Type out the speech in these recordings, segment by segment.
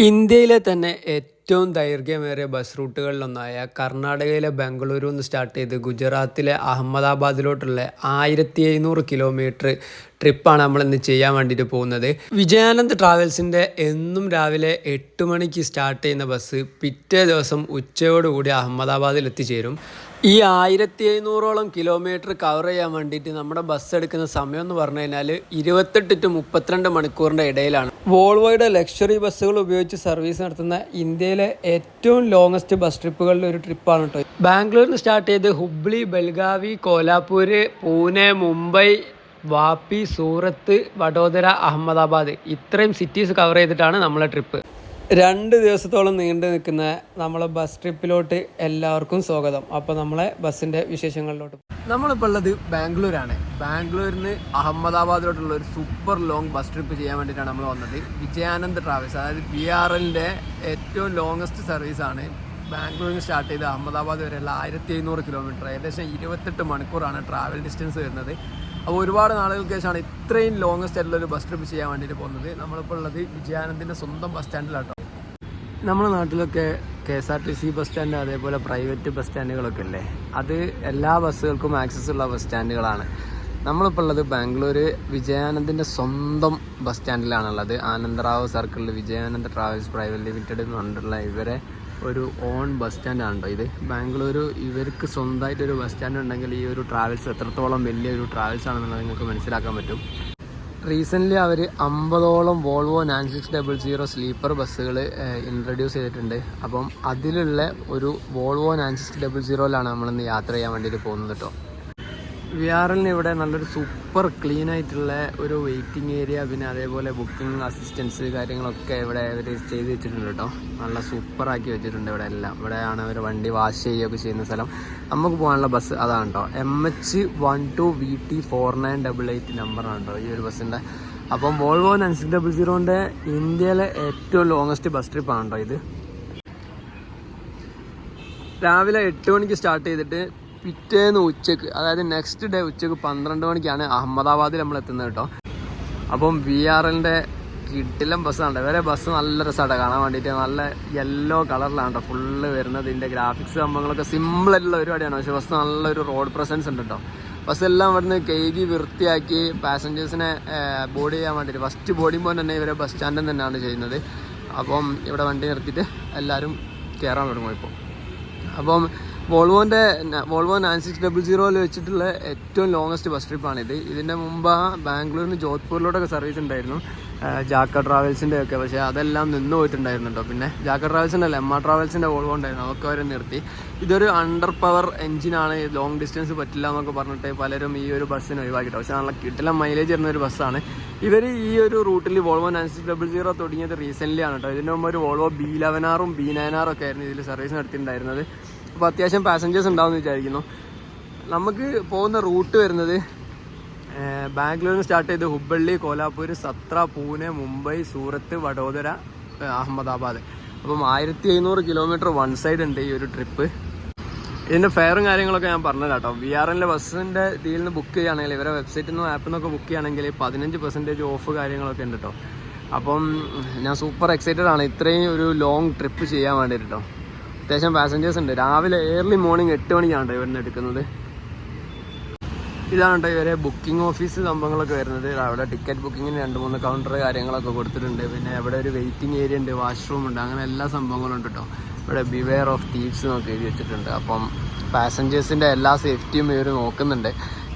ഇന്ത്യയിലെ തന്നെ ഏറ്റവും ദൈർഘ്യമേറിയ ബസ് റൂട്ടുകളിലൊന്നായ കർണാടകയിലെ ബംഗളൂരു നിന്ന് സ്റ്റാർട്ട് ചെയ്ത് ഗുജറാത്തിലെ അഹമ്മദാബാദിലോട്ടുള്ള 1700 കിലോമീറ്റർ ട്രിപ്പാണ് നമ്മളിന്ന് ചെയ്യാൻ വേണ്ടിയിട്ട് പോകുന്നത്. വിജയാനന്ദ് ട്രാവൽസിൻ്റെ എന്നും രാവിലെ 8 മണിക്ക് സ്റ്റാർട്ട് ചെയ്യുന്ന ബസ് പിറ്റേ ദിവസം ഉച്ചയോടുകൂടി അഹമ്മദാബാദിൽ എത്തിച്ചേരും. ഈ 1700ഓളം കിലോമീറ്റർ കവർ ചെയ്യാൻ വേണ്ടിയിട്ട് നമ്മുടെ ബസ് എടുക്കുന്ന സമയം എന്ന് പറഞ്ഞു കഴിഞ്ഞാൽ 28 to 32 മണിക്കൂറിൻ്റെ ഇടയിലാണ്. വോൾവോയുടെ ലക്ഷറി ബസ്സുകൾ ഉപയോഗിച്ച് സർവീസ് നടത്തുന്ന ഇന്ത്യയിലെ ഏറ്റവും ലോങ്ങസ്റ്റ് ബസ് ട്രിപ്പുകളിൽ ഒരു ട്രിപ്പാണ് കേട്ടോ. ബാംഗ്ലൂരിൽ നിന്ന് സ്റ്റാർട്ട് ചെയ്ത് ഹുബ്ലി, ബെൽഗാവി, കോലാപൂര്, പൂനെ, മുംബൈ, വാപ്പി, സൂറത്ത്, വഡോദര, അഹമ്മദാബാദ് ഇത്രയും സിറ്റീസ് കവർ ചെയ്തിട്ടാണ് നമ്മളെ ട്രിപ്പ്. 2 ദിവസത്തോളം നീണ്ടു നിൽക്കുന്ന നമ്മളെ ബസ് ട്രിപ്പിലോട്ട് എല്ലാവർക്കും സ്വാഗതം. അപ്പോൾ നമ്മളെ ബസ്സിൻ്റെ വിശേഷങ്ങളിലോട്ട് നമ്മളിപ്പോൾ ഉള്ളത് ബാംഗ്ലൂരാണ്. ബാംഗ്ലൂരിൽ നിന്ന് അഹമ്മദാബാദിലോട്ടുള്ള ഒരു സൂപ്പർ ലോങ് ബസ് ട്രിപ്പ് ചെയ്യാൻ വേണ്ടിയിട്ടാണ് നമ്മൾ വന്നത്. വിജയാനന്ദ് ട്രാവൽസ്, അതായത് BRLൻ്റെ ഏറ്റവും ലോങ്ങസ്റ്റ് സർവീസാണ്. ബാംഗ്ലൂരിൽ നിന്ന് സ്റ്റാർട്ട് ചെയ്ത് അഹമ്മദാബാദ് വരെയുള്ള 1700 കിലോമീറ്റർ, ഏകദേശം 28 മണിക്കൂറാണ് ട്രാവൽ ഡിസ്റ്റൻസ് വരുന്നത്. അപ്പോൾ ഒരുപാട് നാളുകൾക്ക് ശേഷമാണ് ഇത്രയും ലോങ്ങസ്റ്റ് ആയിട്ടുള്ളൊരു ബസ് ട്രിപ്പ് ചെയ്യാൻ വേണ്ടിയിട്ട് പോകുന്നത്. നമ്മളിപ്പോൾ ഉള്ളത് വിജയാനന്ദിൻ്റെ സ്വന്തം ബസ് സ്റ്റാൻഡിലാട്ടോ. നമ്മുടെ നാട്ടിലൊക്കെ KSRTC ബസ് സ്റ്റാൻഡ്, അതേപോലെ പ്രൈവറ്റ് ബസ് സ്റ്റാൻഡുകളൊക്കെ അല്ലേ, അത് എല്ലാ ബസ്സുകൾക്കും ആക്സസ് ഉള്ള ബസ് സ്റ്റാൻഡുകളാണ്. നമ്മളിപ്പോൾ ഉള്ളത് ബാംഗ്ലൂർ വിജയാനന്ദിൻ്റെ സ്വന്തം ബസ് സ്റ്റാൻഡിലാണുള്ളത്. ആനന്ദറാവ് സർക്കിളിൽ വിജയാനന്ദ് ട്രാവൽസ് പ്രൈവറ്റ് ലിമിറ്റഡ് എന്ന് പറഞ്ഞിട്ടുള്ള ഇവരെ ഒരു ഓൺ ബസ് സ്റ്റാൻഡാണ് കേട്ടോ ഇത്. ബാംഗ്ലൂർ ഇവർക്ക് സ്വന്തമായിട്ടൊരു ബസ് സ്റ്റാൻഡ് ഉണ്ടെങ്കിൽ ഈ ഒരു ട്രാവൽസ് എത്രത്തോളം വലിയൊരു ട്രാവൽസ് ആണെന്നുള്ളത് നിങ്ങൾക്ക് മനസ്സിലാക്കാൻ പറ്റും. റീസെൻ്റ്ലി അവർ 50ഓളം വോൾവോ 9600 സ്ലീപ്പർ ബസ്സുകൾ ഇൻട്രൊഡ്യൂസ് ചെയ്തിട്ടുണ്ട്. അപ്പം അതിലുള്ള ഒരു വോൾവോ 9600ലാണ് നമ്മളിന്ന് യാത്ര ചെയ്യാൻ വേണ്ടിയിട്ട് പോകുന്നത് കേട്ടോ. VRLന് ഇവിടെ നല്ലൊരു സൂപ്പർ ക്ലീൻ ആയിട്ടുള്ള ഒരു വെയിറ്റിംഗ് ഏരിയ, പിന്നെ അതേപോലെ ബുക്കിംഗ് അസിസ്റ്റൻസ് കാര്യങ്ങളൊക്കെ ഇവിടെ അവർ ചെയ്ത് വെച്ചിട്ടുണ്ട് കേട്ടോ. നല്ല സൂപ്പറാക്കി വെച്ചിട്ടുണ്ട് ഇവിടെ എല്ലാം. ഇവിടെയാണ് അവർ വണ്ടി വാഷ് ചെയ്യുകയൊക്കെ ചെയ്യുന്ന സ്ഥലം. നമുക്ക് പോകാനുള്ള ബസ് അതാണ് കേട്ടോ. MH12VT4988 നമ്പറാണ് കേട്ടോ ഈ ഒരു ബസ്സിൻ്റെ. അപ്പം വോൾവോ 9600ൻ്റെ ഇന്ത്യയിലെ ഏറ്റവും ലോങ്ങസ്റ്റ് ബസ് ട്രിപ്പാണ് കേട്ടോ ഇത്. രാവിലെ 8 മണിക്ക് സ്റ്റാർട്ട് ചെയ്തിട്ട് പിറ്റേന്ന് ഉച്ചക്ക്, അതായത് നെക്സ്റ്റ് ഡേ ഉച്ചക്ക് 12 മണിക്കാണ് അഹമ്മദാബാദിൽ നമ്മൾ എത്തുന്നത് കേട്ടോ. അപ്പം VRLൻ്റെ കിടിലം ബസ്സാണ്. ഇവരെ ബസ് നല്ല രസമാണ് കാണാൻ വേണ്ടിയിട്ട്. നല്ല യെല്ലോ കളറിലാണ് കേട്ടോ ഫുള്ള് വരുന്നത്. ഇതിൻ്റെ ഗ്രാഫിക്സ് സംഭവങ്ങളൊക്കെ സിമ്പിളായിട്ടുള്ള പരിപാടിയാണ്, പക്ഷേ ബസ് നല്ലൊരു റോഡ് പ്രസൻസ് ഉണ്ട് കേട്ടോ. ബസ്സെല്ലാം ഇവിടുന്ന് കഴുകി വൃത്തിയാക്കി പാസഞ്ചേഴ്സിനെ ബോർഡ് ചെയ്യാൻ വേണ്ടിയിട്ട് ഫസ്റ്റ് ബോർഡിംഗ് പോയിന്റ് തന്നെ ഇവരെ ബസ് സ്റ്റാൻഡിൽ തന്നെയാണ് ചെയ്യുന്നത്. അപ്പം ഇവിടെ വണ്ടി നിർത്തിയിട്ട് എല്ലാവരും കയറാൻ തുടങ്ങും ഇപ്പോൾ. അപ്പം വോൾവോ 9600 വെച്ചിട്ടുള്ള ഏറ്റവും ലോങ്ങസ്റ്റ് ബസ് ട്രിപ്പാണിത്. ഇതിൻ്റെ മുമ്പ് ബാംഗ്ലൂരിൽ നിന്ന് ജോധ്പൂരിലോട്ടൊക്കെ സർവീസ് ഉണ്ടായിരുന്നു, ജാക്ക ട്രാവൽസിൻ്റെ ഒക്കെ, പക്ഷേ അതെല്ലാം നിന്ന് പോയിട്ടുണ്ടായിരുന്നു കേട്ടോ. പിന്നെ ജാക്ക ട്രാവൽസിൻ്റെ അല്ല, MR ട്രാവൽസിൻ്റെ വോൾവോ ഉണ്ടായിരുന്നു, അതൊക്കെ അവർ നിർത്തി. ഇതൊരു അണ്ടർ പവർ എഞ്ചിനാണ്, ലോങ് ഡിസ്റ്റൻസ് പറ്റില്ല എന്നൊക്കെ പറഞ്ഞിട്ട് പലരും ഈ ഒരു ബസ്സിന് ഒഴിവാക്കിയിട്ടോ. പക്ഷേ നല്ല കിട്ടില്ല മൈലേജ് വരുന്ന ഒരു ബസ്സാണ്. ഇവർ ഈ ഒരു റൂട്ടിൽ വോൾവോ 9600 തുടങ്ങിയത് റീസെൻ്റ്ലി ആണ് കേട്ടോ. ഇതിന് മുമ്പ് ഒരു വോൾവോ B11 B9 ഒക്കെ ആയിരുന്നു ഇതിൽ സർവീസ് നടത്തിയിട്ടുണ്ടായിരുന്നത്. അപ്പോൾ അത്യാവശ്യം പാസഞ്ചേഴ്സ് ഉണ്ടാവുമെന്ന് വിചാരിക്കുന്നു. നമുക്ക് പോകുന്ന റൂട്ട് വരുന്നത് ബാംഗ്ലൂരിൽ നിന്ന് സ്റ്റാർട്ട് ചെയ്ത് ഹുബ്ബള്ളി, കോലാപൂർ, സത്ര, പൂനെ, മുംബൈ, സൂറത്ത്, വഡോദര, അഹമ്മദാബാദ്. അപ്പം 1700 കിലോമീറ്റർ വൺ സൈഡ് ഉണ്ട് ഈ ഒരു ട്രിപ്പ്. ഇതിൻ്റെ ഫെയറും കാര്യങ്ങളൊക്കെ ഞാൻ പറഞ്ഞത് കേട്ടോ. VRLൻ്റെ ബസ്സിൻ്റെ ഇതിൽ നിന്ന് ബുക്ക് ചെയ്യുകയാണെങ്കിൽ, ഇവരെ വെബ്സൈറ്റിൽ നിന്നും ആപ്പിൽ നിന്നൊക്കെ ബുക്ക് ചെയ്യുകയാണെങ്കിൽ 15% ഓഫ് കാര്യങ്ങളൊക്കെ ഉണ്ട് കേട്ടോ. അപ്പം ഞാൻ സൂപ്പർ എക്സൈറ്റഡ് ആണ് ഇത്രയും ഒരു ലോങ് ട്രിപ്പ് ചെയ്യാൻ വേണ്ടിയിട്ട് കേട്ടോ. അത്യാവശ്യം പാസഞ്ചേഴ്സ് ഉണ്ട്. രാവിലെ ഏർലി മോർണിംഗ് 8 മണിക്കാണ് ഇവരുന്ന് എടുക്കുന്നത്. ഇതാണ് കേട്ടോ ഇവരെ ബുക്കിംഗ് ഓഫീസ് സംഭവങ്ങളൊക്കെ വരുന്നത്. അവിടെ ടിക്കറ്റ് ബുക്കിങ്ങിന് 2-3 കൗണ്ടർ കാര്യങ്ങളൊക്കെ കൊടുത്തിട്ടുണ്ട്. പിന്നെ ഇവിടെ ഒരു വെയിറ്റിംഗ് ഏരിയ ഉണ്ട്, വാഷ്റൂം ഉണ്ട്, അങ്ങനെ എല്ലാ സംഭവങ്ങളും ഉണ്ട് കേട്ടോ. ഇവിടെ ബിവെയർ ഓഫ് തീവ്സ് എന്നൊക്കെ എഴുതി വെച്ചിട്ടുണ്ട്. അപ്പം പാസഞ്ചേഴ്സിൻ്റെ എല്ലാ സേഫ്റ്റിയും ഇവർ നോക്കുന്നുണ്ട്.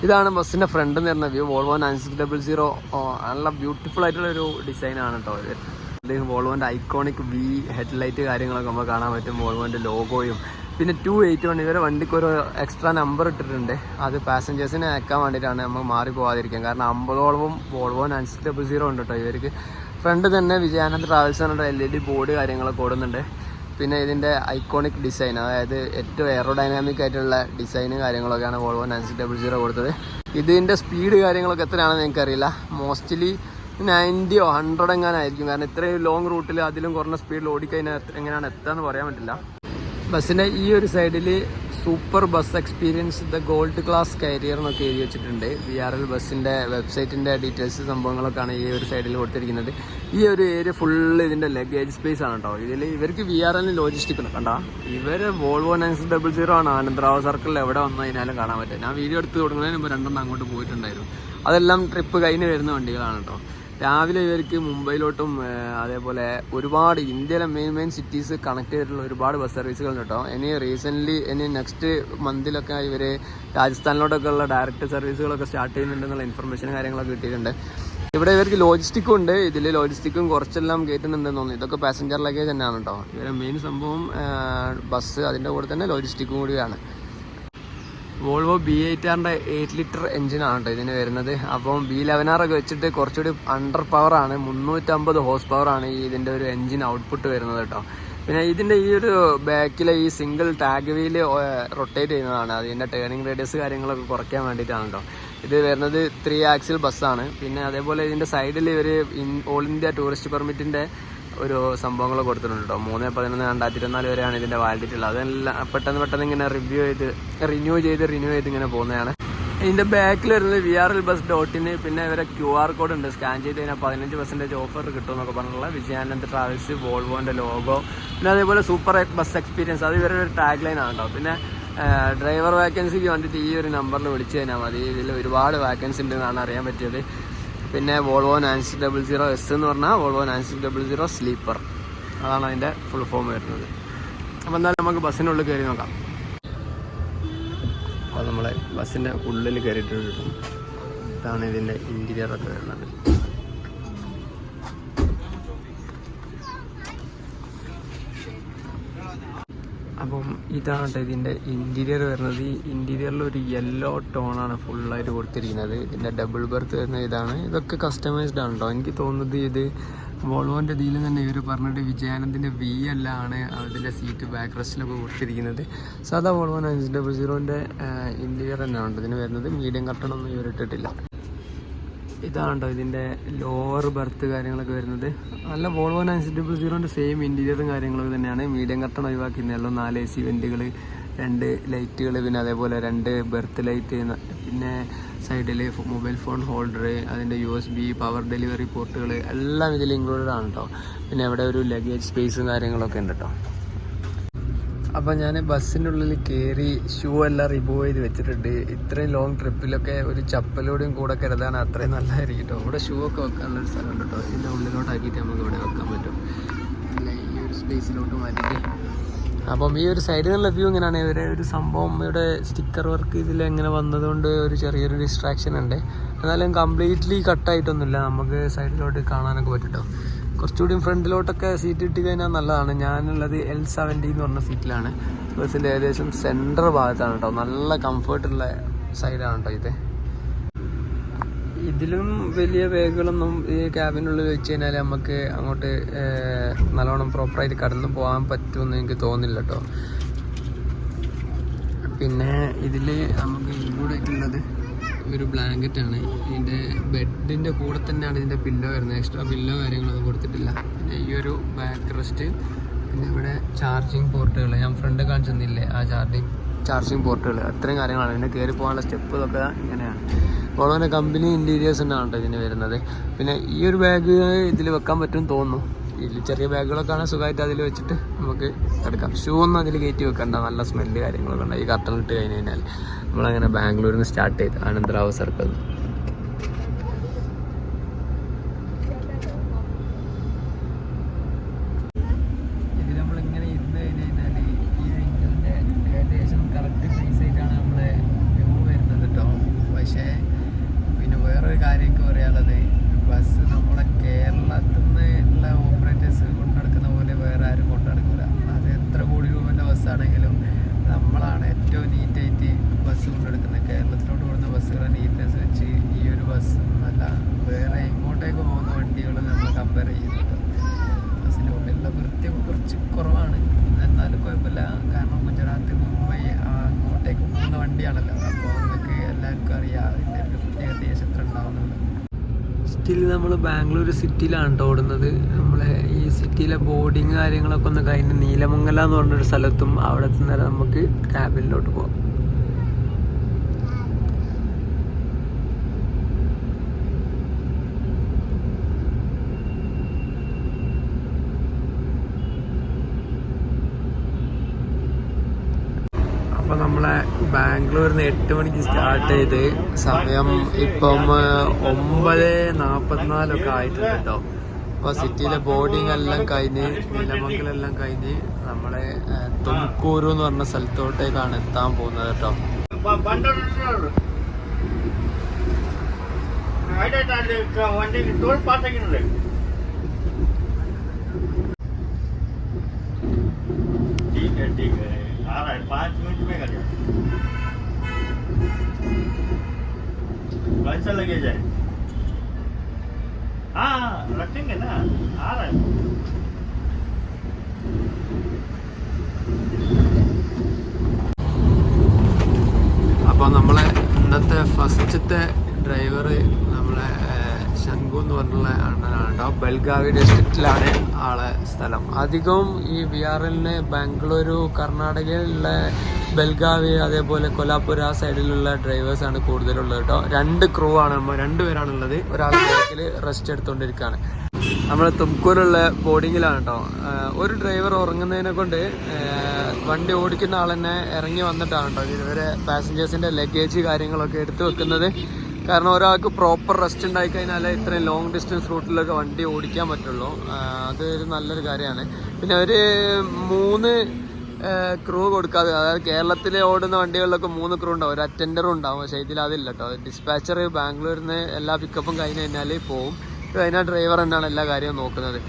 ഇതാണ് ബസ്സിൻ്റെ ഫ്രണ്ട് എന്ന് പറഞ്ഞ വ്യൂ. വോൾവോ 9600 നല്ല ബ്യൂട്ടിഫുൾ ആയിട്ടുള്ളൊരു ഡിസൈനാണ് കേട്ടോ ഇത്. വോൾവോൻ്റെ ഐക്കോണിക് V ഹെഡ്ലൈറ്റ് കാര്യങ്ങളൊക്കെ നമുക്ക് കാണാൻ പറ്റും. വോൾവോൻ്റെ ലോഗോയും പിന്നെ 281 ഇവരെ വണ്ടിക്ക് ഒരു എക്സ്ട്രാ നമ്പർ ഇട്ടിട്ടുണ്ട്. അത് പാസഞ്ചേഴ്സിനെ അയക്കാൻ വേണ്ടിയിട്ടാണ്, നമ്മൾ മാറി പോകാതിരിക്കാൻ. കാരണം 50ഓളവും വോൾവോ 9600 ഉണ്ട് കേട്ടോ ഇവർക്ക്. ഫ്രണ്ട് തന്നെ വിജയാനന്ദ് ട്രാവൽസ് പറഞ്ഞിട്ട് LED ബോർഡ് കാര്യങ്ങളൊക്കെ ഓടുന്നുണ്ട്. പിന്നെ ഇതിൻ്റെ ഐക്കോണിക് ഡിസൈൻ, അതായത് ഏറ്റവും എയറോഡൈനാമിക് ആയിട്ടുള്ള ഡിസൈനും കാര്യങ്ങളൊക്കെയാണ് വോൾവോ 9600 കൊടുത്തത്. ഇതിൻ്റെ സ്പീഡ് കാര്യങ്ങളൊക്കെ എത്രയാണെന്ന് എനിക്കറിയില്ല. Mostly 90 or 100 എങ്ങാനായിരിക്കും. കാരണം ഇത്രയും ലോങ് റൂട്ടിൽ അതിലും കുറഞ്ഞ സ്പീഡിൽ ഓടിക്കഴിഞ്ഞാൽ എങ്ങനെയാണ് എത്താന്ന് പറയാൻ പറ്റില്ല. ബസ്സിൻ്റെ ഈ ഒരു സൈഡിൽ super bus experience the gold class carrier എന്നൊക്കെ എഴുതി വെച്ചിട്ടുണ്ട്. VRL ബസ്സിൻ്റെ വെബ്സൈറ്റിൻ്റെ ഡീറ്റെയിൽസ് സംഭവങ്ങളൊക്കെയാണ് ഈ ഒരു സൈഡിൽ കൊടുത്തിരിക്കുന്നത്. ഈ ഒരു ഏരിയ ഫുള്ള് ഇതിൻ്റെ ലഗേജ് സ്പേസ് ആണ് കേട്ടോ. ഇതിൽ ഇവർക്ക് VRL ലോജിസ്റ്റിക് ഉണ്ട് കണ്ടോ. ഇവർ വോൾവോ 9600 ആണ് ആനന്ദറാവ് സർക്കിളിൽ എവിടെ വന്നു കഴിഞ്ഞാലും കാണാൻ പറ്റും. ഞാൻ വീഡിയോ എടുത്ത് കൊടുക്കുന്നതിന് മുമ്പ് 2 അങ്ങോട്ട് പോയിട്ടുണ്ടായിരുന്നു. അതെല്ലാം ട്രിപ്പ് കഴിഞ്ഞ് വരുന്ന വണ്ടികളാണ് കേട്ടോ. രാവിലെ ഇവർക്ക് മുംബൈയിലോട്ടും അതേപോലെ ഒരുപാട് ഇന്ത്യയിലെ മെയിൻ സിറ്റീസ് കണക്ട് ചെയ്തിട്ടുള്ള ഒരുപാട് ബസ് സർവീസുകളുണ്ട് കേട്ടോ. ഇനി നെക്സ്റ്റ് മന്തിലൊക്കെ ഇവർ രാജസ്ഥാനിലോട്ടൊക്കെ ഉള്ള ഡയറക്റ്റ് സർവീസുകളൊക്കെ സ്റ്റാർട്ട് ചെയ്യുന്നുണ്ടെന്നുള്ള ഇൻഫർമേഷനും കാര്യങ്ങളൊക്കെ കിട്ടിയിട്ടുണ്ട്. ഇവിടെ ഇവർക്ക് ലോജിസ്റ്റിക്കും ഉണ്ട്. ഇതിൽ ലോജിസ്റ്റിക്കും കുറച്ചെല്ലാം കയറ്റുന്നുണ്ടെന്ന് തോന്നുന്നു. ഇതൊക്കെ പാസഞ്ചർ ലഗേജ് തന്നെയാണ് കേട്ടോ. ഇവരെ മെയിൻ സംഭവം ബസ്, അതിൻ്റെ കൂടെ തന്നെ ലോജിസ്റ്റിക്കും കൂടിയാണ്. വോൾവോ B8R 8 ലിറ്റർ എഞ്ചിനാണ് കേട്ടോ ഇതിന് വരുന്നത്. അപ്പം B11R ഒക്കെ വെച്ചിട്ട് കുറച്ചുകൂടി അണ്ടർ പവറാണ്. 350 ഹോഴ്സ് പവറാണ് ഇതിൻ്റെ ഒരു എഞ്ചിൻ ഔട്ട്പുട്ട് വരുന്നത് കേട്ടോ. പിന്നെ ഇതിൻ്റെ ഈ ഒരു ബാക്കിലെ ഈ സിംഗിൾ ടാഗ് വീല് റൊട്ടേറ്റ് ചെയ്യുന്നതാണ്. അതിൻ്റെ ടേണിംഗ് റേഡിയസ് കാര്യങ്ങളൊക്കെ കുറയ്ക്കാൻ വേണ്ടിയിട്ടാണ് കേട്ടോ. ഇത് വരുന്നത് 3 ആക്സിൽ ബസ്സാണ്. പിന്നെ അതേപോലെ ഇതിൻ്റെ സൈഡിൽ ഇവർ ഓൾ ഇന്ത്യ ടൂറിസ്റ്റ് പെർമിറ്റിൻ്റെ ഒരു സംഭവങ്ങൾ കൊടുത്തിട്ടുണ്ട് കേട്ടോ. 3/11/2024 വരെയാണ് ഇതിൻ്റെ വാലിഡിറ്റി ഉള്ളത്. അതെല്ലാം പെട്ടെന്ന് ഇങ്ങനെ റിന്യൂ ചെയ്ത് ഇങ്ങനെ പോകുന്നതാണ്. ഇതിൻ്റെ ബാക്കിൽ വരുന്നത് VRLBus.in. പിന്നെ ഇവരെ QR കോഡ് ഉണ്ട്. സ്കാൻ ചെയ്ത് കഴിഞ്ഞാൽ 15% ഓഫർ കിട്ടും എന്നൊക്കെ പറഞ്ഞിട്ടുള്ള വിജയാനന്ദ് ട്രാവൽസ്, വോൾവോൻ്റെ ലോഗോ. പിന്നെ അതേപോലെ സൂപ്പർ ബസ് എക്സ്പീരിയൻസ്, അത് ഇവരുടെ ഒരു ടാഗ് ലൈൻ ആണ് കേട്ടോ. പിന്നെ ഡ്രൈവർ വാക്കൻസിക്ക് വേണ്ടിയിട്ട് ഈ ഒരു നമ്പറിൽ വിളിച്ചു കഴിഞ്ഞാൽ മതി. ഇതിൽ ഒരുപാട് വാക്കൻസി ഉണ്ടെന്നാണ് അറിയാൻ പറ്റിയത്. പിന്നെ വോൾവോ 9600S എന്ന് പറഞ്ഞാൽ വോൾവോ 9600 സ്ലീപ്പർ, അതാണ് അതിൻ്റെ ഫുൾ ഫോം വരുന്നത്. അപ്പോൾ എന്തായാലും നമുക്ക് ബസ്സിനുള്ളിൽ കയറി നോക്കാം. അപ്പോൾ നമ്മൾ ബസ്സിൻ്റെ ഉള്ളിൽ കയറിയിട്ടുണ്ട്. ഇതാണ് ഇതിൻ്റെ ഇൻറ്റീരിയറൊക്കെ വരുന്നത്. അപ്പം ഇതാണ് കേട്ടോ ഇതിൻ്റെ ഇൻറ്റീരിയർ വരുന്നത്. ഈ ഇൻറ്റീരിയറിൽ ഒരു യെല്ലോ ടോണാണ് ഫുള്ളായിട്ട് കൊടുത്തിരിക്കുന്നത്. ഇതിൻ്റെ ഡബിൾ ബെർത്ത് വരുന്ന ഇതാണ്. ഇതൊക്കെ കസ്റ്റമൈസ്ഡ് ആണ് കേട്ടോ. എനിക്ക് തോന്നുന്നത് ഇത് വോൾവോൻ്റെ ഇതിൽ തന്നെ ഇവർ പറഞ്ഞിട്ട് വിജയാനന്ദിൻ്റെ VL ആണ് അതിൻ്റെ സീറ്റ് ബാക്ക് റെസ്റ്റിലൊക്കെ കൊടുത്തിരിക്കുന്നത്. സാധാ വോൾവോ 9600ൻ്റെ ഇൻറ്റീരിയർ തന്നെയാണ് ഇതിന് വരുന്നത്. മീഡിയം കർട്ടണൊന്നും ഇവർ ഇട്ടിട്ടില്ല. ഇതാണ് കേട്ടോ ഇതിൻ്റെ ലോവർ ബർത്ത് കാര്യങ്ങളൊക്കെ വരുന്നത്. നല്ല വോൾവോ 9600ൻ്റെ സെയിം ഇൻറ്റീരിയറും കാര്യങ്ങളൊക്കെ തന്നെയാണ്. മീഡിയം കർട്ടൺ ഒഴിവാക്കിയെന്നുള്ളൂ. 4 AC വെൻറ്റുകൾ, 2 ലൈറ്റുകൾ, പിന്നെ അതേപോലെ 2 ബെർത്ത് ലൈറ്റ്, പിന്നെ സൈഡിൽ മൊബൈൽ ഫോൺ ഹോൾഡർ, അതിൻ്റെ USB പവർ ഡെലിവറി പോർട്ടുകൾ എല്ലാം ഇതിൽ ഇൻക്ലൂഡഡ് ആണ് കേട്ടോ. പിന്നെ ഇവിടെ ഒരു ലഗേജ് സ്പേസും കാര്യങ്ങളൊക്കെ ഉണ്ട് കേട്ടോ. അപ്പോൾ ഞാൻ ബസ്സിൻ്റെ ഉള്ളിൽ കയറി ഷൂ എല്ലാം റിമൂവ് ചെയ്ത് വെച്ചിട്ടുണ്ട്. ഇത്രയും ലോങ് ട്രിപ്പിലൊക്കെ ഒരു ചപ്പലോടെയും കൂടെ കരുതാണ് അത്രയും നല്ലതായിരിക്കും കേട്ടോ. ഇവിടെ ഷൂ ഒക്കെ വെക്കാനുള്ളൊരു സ്ഥലമുണ്ട് കേട്ടോ. ഇതിൻ്റെ ഉള്ളിലോട്ടാക്കിയിട്ട് നമുക്ക് ഇവിടെ വെക്കാൻ പറ്റും. അല്ലെ ഈ ഒരു സ്പേസിലോട്ട് മാറ്റിയിട്ട്. അപ്പം ഈ ഒരു സൈഡിൽ നിന്നുള്ള വ്യൂ ഇങ്ങനെയാണ്. ഇവരെ ഒരു സംഭവം ഇവിടെ സ്റ്റിക്കർ വർക്ക് ഇതിലെങ്ങനെ വന്നതുകൊണ്ട് ഒരു ചെറിയൊരു ഡിസ്ട്രാക്ഷൻ ഉണ്ട്. എന്നാലും കംപ്ലീറ്റ്ലി കട്ടായിട്ടൊന്നുമില്ല. നമുക്ക് സൈഡിലോട്ട് കാണാനൊക്കെ പറ്റും കേട്ടോ. കുറച്ചുകൂടി ഫ്രണ്ടിലോട്ടൊക്കെ സീറ്റ് ഇട്ട് കഴിഞ്ഞാൽ നല്ലതാണ്. ഞാനുള്ളത് L70 എന്ന് പറഞ്ഞ സീറ്റിലാണ്. ബസ്സിൻ്റെ ഏകദേശം സെൻറ്റർ ഭാഗത്താണ് കേട്ടോ. നല്ല കംഫർട്ടുള്ള സൈഡാണ് കേട്ടോ ഇത്. ഇതിലും വലിയ ബാഗുകളൊന്നും ഈ ക്യാബിനുള്ളിൽ വെച്ച് കഴിഞ്ഞാൽ നമുക്ക് അങ്ങോട്ട് നല്ലോണം പ്രോപ്പറായിട്ട് കടന്നു പോകാൻ പറ്റുമെന്ന് എനിക്ക് തോന്നില്ല കേട്ടോ. പിന്നെ ഇതിൽ നമുക്ക് ഇൻക്ലൂഡ് ആയിട്ടുള്ളത് ഒരു ബ്ലാങ്കറ്റാണ്. ഇതിൻ്റെ ബെഡിൻ്റെ കൂടെ തന്നെയാണ് ഇതിൻ്റെ പില്ലോ വരുന്നത്. എക്സ്ട്രാ പില്ലോ കാര്യങ്ങളൊന്നും കൊടുത്തിട്ടില്ല. പിന്നെ ഈ ഒരു ബാക്ക് റെസ്റ്റ്, പിന്നെ ഇവിടെ ചാർജിങ് പോർട്ടുകൾ, ഞാൻ ഫ്രണ്ട് കാണിച്ചു തന്നില്ലേ ആ ചാർജിങ് പോർട്ടുകൾ, അത്രയും കാര്യങ്ങളാണ്. പിന്നെ കയറി പോകാനുള്ള സ്റ്റെപ്പ് ഇതൊക്കെ ഇങ്ങനെയാണ്. വോൾവോൻ്റെ കമ്പനി ഇൻറ്റീരിയേഴ്സ് തന്നെയാണ് കേട്ടോ ഇതിന് വരുന്നത്. പിന്നെ ഈ ഒരു ബാഗ് ഇതിൽ വെക്കാൻ പറ്റും തോന്നുന്നു. ഇതിൽ ചെറിയ ബാഗുകളൊക്കെ ആണ് സുഖമായിട്ട് അതിൽ വെച്ചിട്ട് നമുക്ക് എടുക്കാം. ഷൂ ഒന്നും അതിൽ കയറ്റി വെക്കണ്ട. നല്ല സ്മെല്ല് കാര്യങ്ങളൊക്കെ ഉണ്ട്. ഈ കർട്ടൻ ഇട്ട് കഴിഞ്ഞ് കഴിഞ്ഞാൽ നമ്മളങ്ങനെ ബാംഗ്ലൂരിൽ നിന്ന് സ്റ്റാർട്ട് ചെയ്ത് ആനന്ദറാവ് സർക്കിൾ. ഇതിൽ നമ്മളിങ്ങനെ ഇരുന്ന് കഴിഞ്ഞ് കഴിഞ്ഞാൽ ഈ വിങ്ങിൻ്റെ ഏകദേശം കറക്റ്റ് ഫേസ് ആയിട്ടാണ് നമ്മളെ വ്യൂ വരുന്നത് കേട്ടോ. പക്ഷേ പിന്നെ വേറൊരു കാര്യമൊക്കെ പറയാനുള്ളത്, ബസ് നമ്മളെ കേരളത്തിൽ നിന്നുള്ള ഓപ്പറേറ്റേഴ്സ് കൊണ്ടുനടക്കുന്ന പോലെ വേറെ ആരും കൊണ്ടുനടക്കില്ല. അത് എത്ര കോടി രൂപേൻ്റെ ബസ്സാണെങ്കിലും നമ്മളാണ് ഏറ്റവും നീറ്റായിട്ട് ബസ് കൊണ്ടെടുക്കുന്നത്. കേരളത്തിലോട്ട് പോകുന്ന ബസ്സുകളെ നീറ്റ്നെസ് വെച്ച് ഈ ഒരു ബസ് നല്ല വേറെ ഇങ്ങോട്ടേക്ക് പോകുന്ന വണ്ടികൾ നമ്മൾ കമ്പയർ ചെയ്യുന്നുണ്ട്. ബസ്സിൻ്റെ ഉള്ളിലുള്ള വൃത്തിയൊക്കെ കുറച്ച് കുറവാണ്, എന്നാലും കുഴപ്പമില്ല. കാരണം ഗുജറാത്ത്, മുംബൈ അങ്ങോട്ടേക്ക് പോകുന്ന വണ്ടിയാണല്ലോ. അപ്പോൾ നമുക്ക് എല്ലാവർക്കും അറിയാം അതിൻ്റെ ഒരു പ്രത്യേക ടേസ്റ്റ് എത്ര ഉണ്ടാവുന്നുണ്ട്. സ്റ്റിൽ നമ്മൾ ബാംഗ്ലൂർ സിറ്റിയിലാണ് കേട്ടോ ഓടുന്നത്. നമ്മളെ ഈ സിറ്റിയിലെ ബോർഡിങ് കാര്യങ്ങളൊക്കെ ഒന്ന് കഴിഞ്ഞ് നീലമംഗല എന്ന് പറഞ്ഞൊരു സ്ഥലത്തും അവിടെ നേരം നമുക്ക് ക്യാബിനിലോട്ട് പോകാം. അപ്പോൾ നമ്മളെ ബാംഗ്ലൂരിൽ നിന്ന് 8 മണിക്ക് സ്റ്റാർട്ട് ചെയ്ത് സമയം ഇപ്പം 9:44 ആയിട്ടുണ്ട് കേട്ടോ. അപ്പോൾ സിറ്റിയിലെ ബോർഡിങ് എല്ലാം കഴിഞ്ഞ് നീലമംഗലെല്ലാം കഴിഞ്ഞ് നമ്മളെ തുംകൂരു എന്ന് പറഞ്ഞ സ്ഥലത്തോട്ടേക്കാണ് എത്താൻ പോകുന്നത് കേട്ടോ. आ रहा है 5 मिनट में कर कैसा लगे जाए. हाँ रखेंगे ना. आ रहा है. അപ്പോൾ നമ്മളെ ഇന്നത്തെ ഫസ്റ്റത്തെ ഡ്രൈവർ നമ്മളെ ശംഖു എന്ന് പറഞ്ഞുള്ള അണ്ണനാണ് കേട്ടോ. ബെൽഗാവി ഡിസ്ട്രിക്റ്റിലാണ് ആളെ സ്ഥലം. അധികവും ഈ BRLന് ബാംഗ്ലൂരു കർണാടകയിലുള്ള ബെൽഗാവി അതേപോലെ കൊലാപുര ആ സൈഡിലുള്ള ഡ്രൈവേഴ്സാണ് കൂടുതലുള്ളത് കേട്ടോ. 2 ക്രൂ ആണ്, നമ്മൾ 2 പേരാണുള്ളത്. ഒരാൾ ബാക്കിൽ റെസ്റ്റ് എടുത്തുകൊണ്ടിരിക്കുകയാണ്. നമ്മൾ തുംകൂരുള്ള ബോർഡിങ്ങിലാണ് കേട്ടോ. ഒരു ഡ്രൈവർ ഉറങ്ങുന്നതിനെ കൊണ്ട് വണ്ടി ഓടിക്കുന്ന ആൾ തന്നെ ഇറങ്ങി വന്നിട്ടാണ് കേട്ടോ ഇവരെ പാസഞ്ചേഴ്സിൻ്റെ ലഗേജ് കാര്യങ്ങളൊക്കെ എടുത്തു വെക്കുന്നത്. കാരണം ഒരാൾക്ക് പ്രോപ്പർ റെസ്റ്റ് ഉണ്ടായി കഴിഞ്ഞാൽ ഇത്രയും ലോങ് ഡിസ്റ്റൻസ് റൂട്ടിലൊക്കെ വണ്ടി ഓടിക്കാൻ പറ്റുള്ളൂ. അതൊരു നല്ലൊരു കാര്യമാണ്. പിന്നെ ഒരു 3 ക്രൂ കൊടുക്കാതെ, അതായത് കേരളത്തിൽ ഓടുന്ന വണ്ടികളിലൊക്കെ 3 ക്രൂ ഉണ്ടാവും, ഒരു അറ്റൻഡറും ഉണ്ടാവും. പക്ഷേ ഇതിൽ അതില്ല കേട്ടോ. ഡിസ്പാച്ചർ ബാംഗ്ലൂരിൽ നിന്ന് എല്ലാ പിക്കപ്പും കഴിഞ്ഞ് കഴിഞ്ഞാൽ പോവും. കഴിഞ്ഞാൽ ഡ്രൈവർ തന്നെയാണ് എല്ലാ കാര്യവും നോക്കുന്നത്.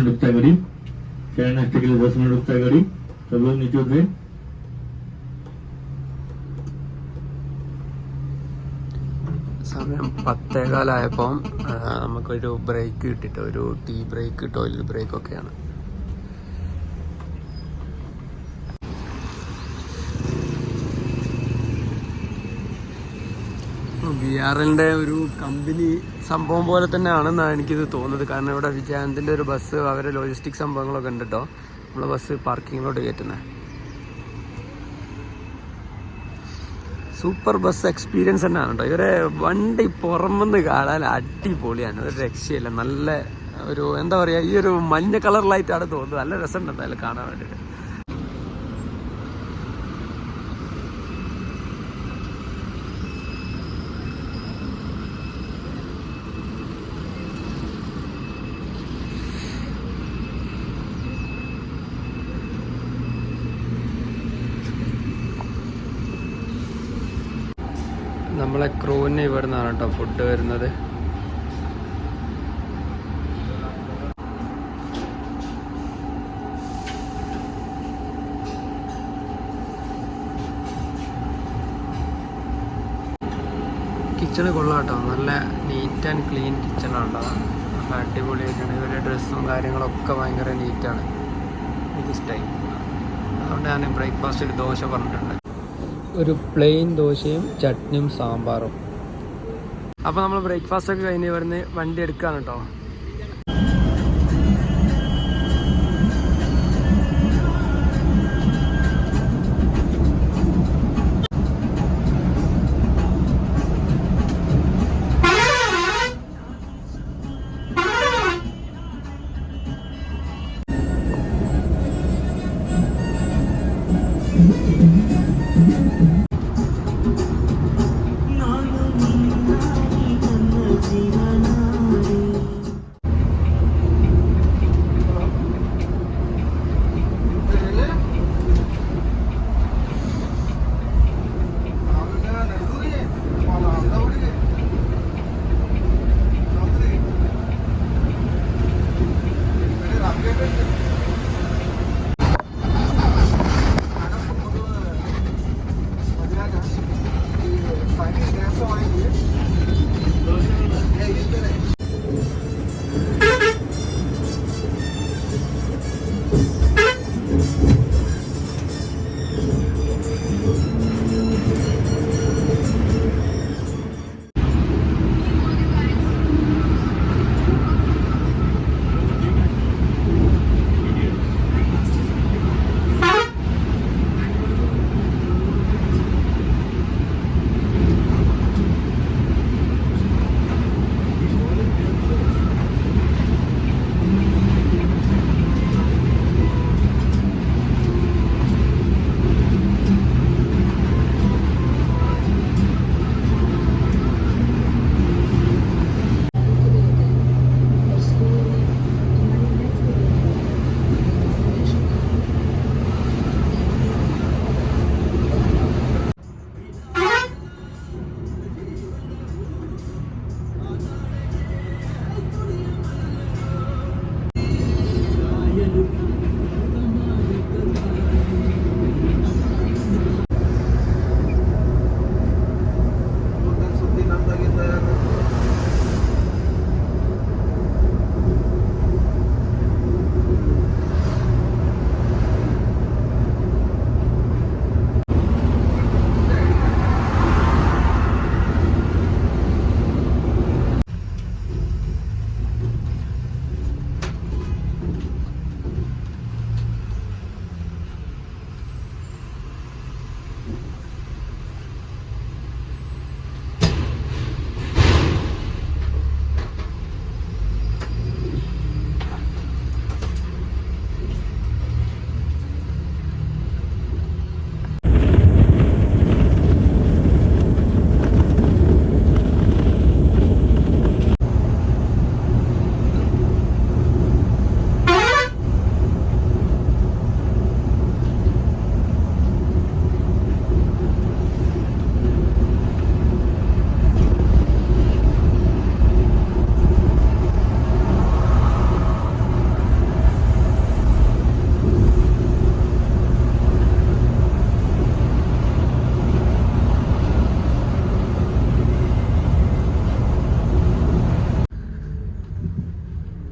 रुकता है गाड़ी. चाय नाश्ते के लिए 10 मिनट रुकता है गाड़ी. सब लोग नीचे उतरे. സമയം 10:15 നമുക്കൊരു ബ്രേക്ക് കിട്ടിയിട്ട്, ഒരു ടീ ബ്രേക്ക് ടോയ്ലറ്റ് ബ്രേക്ക് ഒക്കെയാണ്. BRLന്റെ ഒരു കമ്പനി സംഭവം പോലെ തന്നെയാണെന്നാണ് എനിക്കിത് തോന്നുന്നത്. കാരണം ഇവിടെ വിജയാനന്ദിൻ്റെ ഒരു ബസ്, അവരെ ലോജിസ്റ്റിക് സംഭവങ്ങളൊക്കെ ഉണ്ട് കേട്ടോ. നമ്മളെ ബസ് പാർക്കിങ്ങിലോട്ട് കയറ്റുന്നത്. സൂപ്പർ ബസ് എക്സ്പീരിയൻസ് തന്നെയാണ് കേട്ടോ. ഇവരെ വണ്ടി പുറമെന്ന് കാണാൻ അടിപൊളിയാണ്, ഒരു രക്ഷയില്ല. നല്ല ഒരു എന്താ പറയുക, ഈ ഒരു മഞ്ഞ കളറിലായിട്ടാണ് തോന്നുന്നത്. നല്ല രസമുണ്ട് എന്തായാലും കാണാൻ വേണ്ടിയിട്ട്. നമ്മളെ ക്രൂവിന് ഇവിടെ നിന്നാണ് കേട്ടോ ഫുഡ് വരുന്നത്. കിച്ചണ് കൊള്ളാം കേട്ടോ, നല്ല നീറ്റ് ആൻഡ് ക്ലീൻ കിച്ചണാണ് കേട്ടോ. അടിപൊളിയായിട്ടാണ്. ഇവരുടെ ഡ്രസ്സും കാര്യങ്ങളൊക്കെ ഭയങ്കര നീറ്റാണ്. എനിക്കിഷ്ടമായി. അതുകൊണ്ട് ഞാൻ ബ്രേക്ക്ഫാസ്റ്റിൽ ദോശ പറഞ്ഞിട്ടുണ്ട്. ഒരു പ്ലെയിൻ ദോശയും ചട്നിയും സാമ്പാറും. അപ്പോൾ നമ്മൾ ബ്രേക്ക്ഫാസ്റ്റൊക്കെ കഴിഞ്ഞ് ഇവിടുന്ന് വണ്ടി എടുക്കുകയാണ് കേട്ടോ.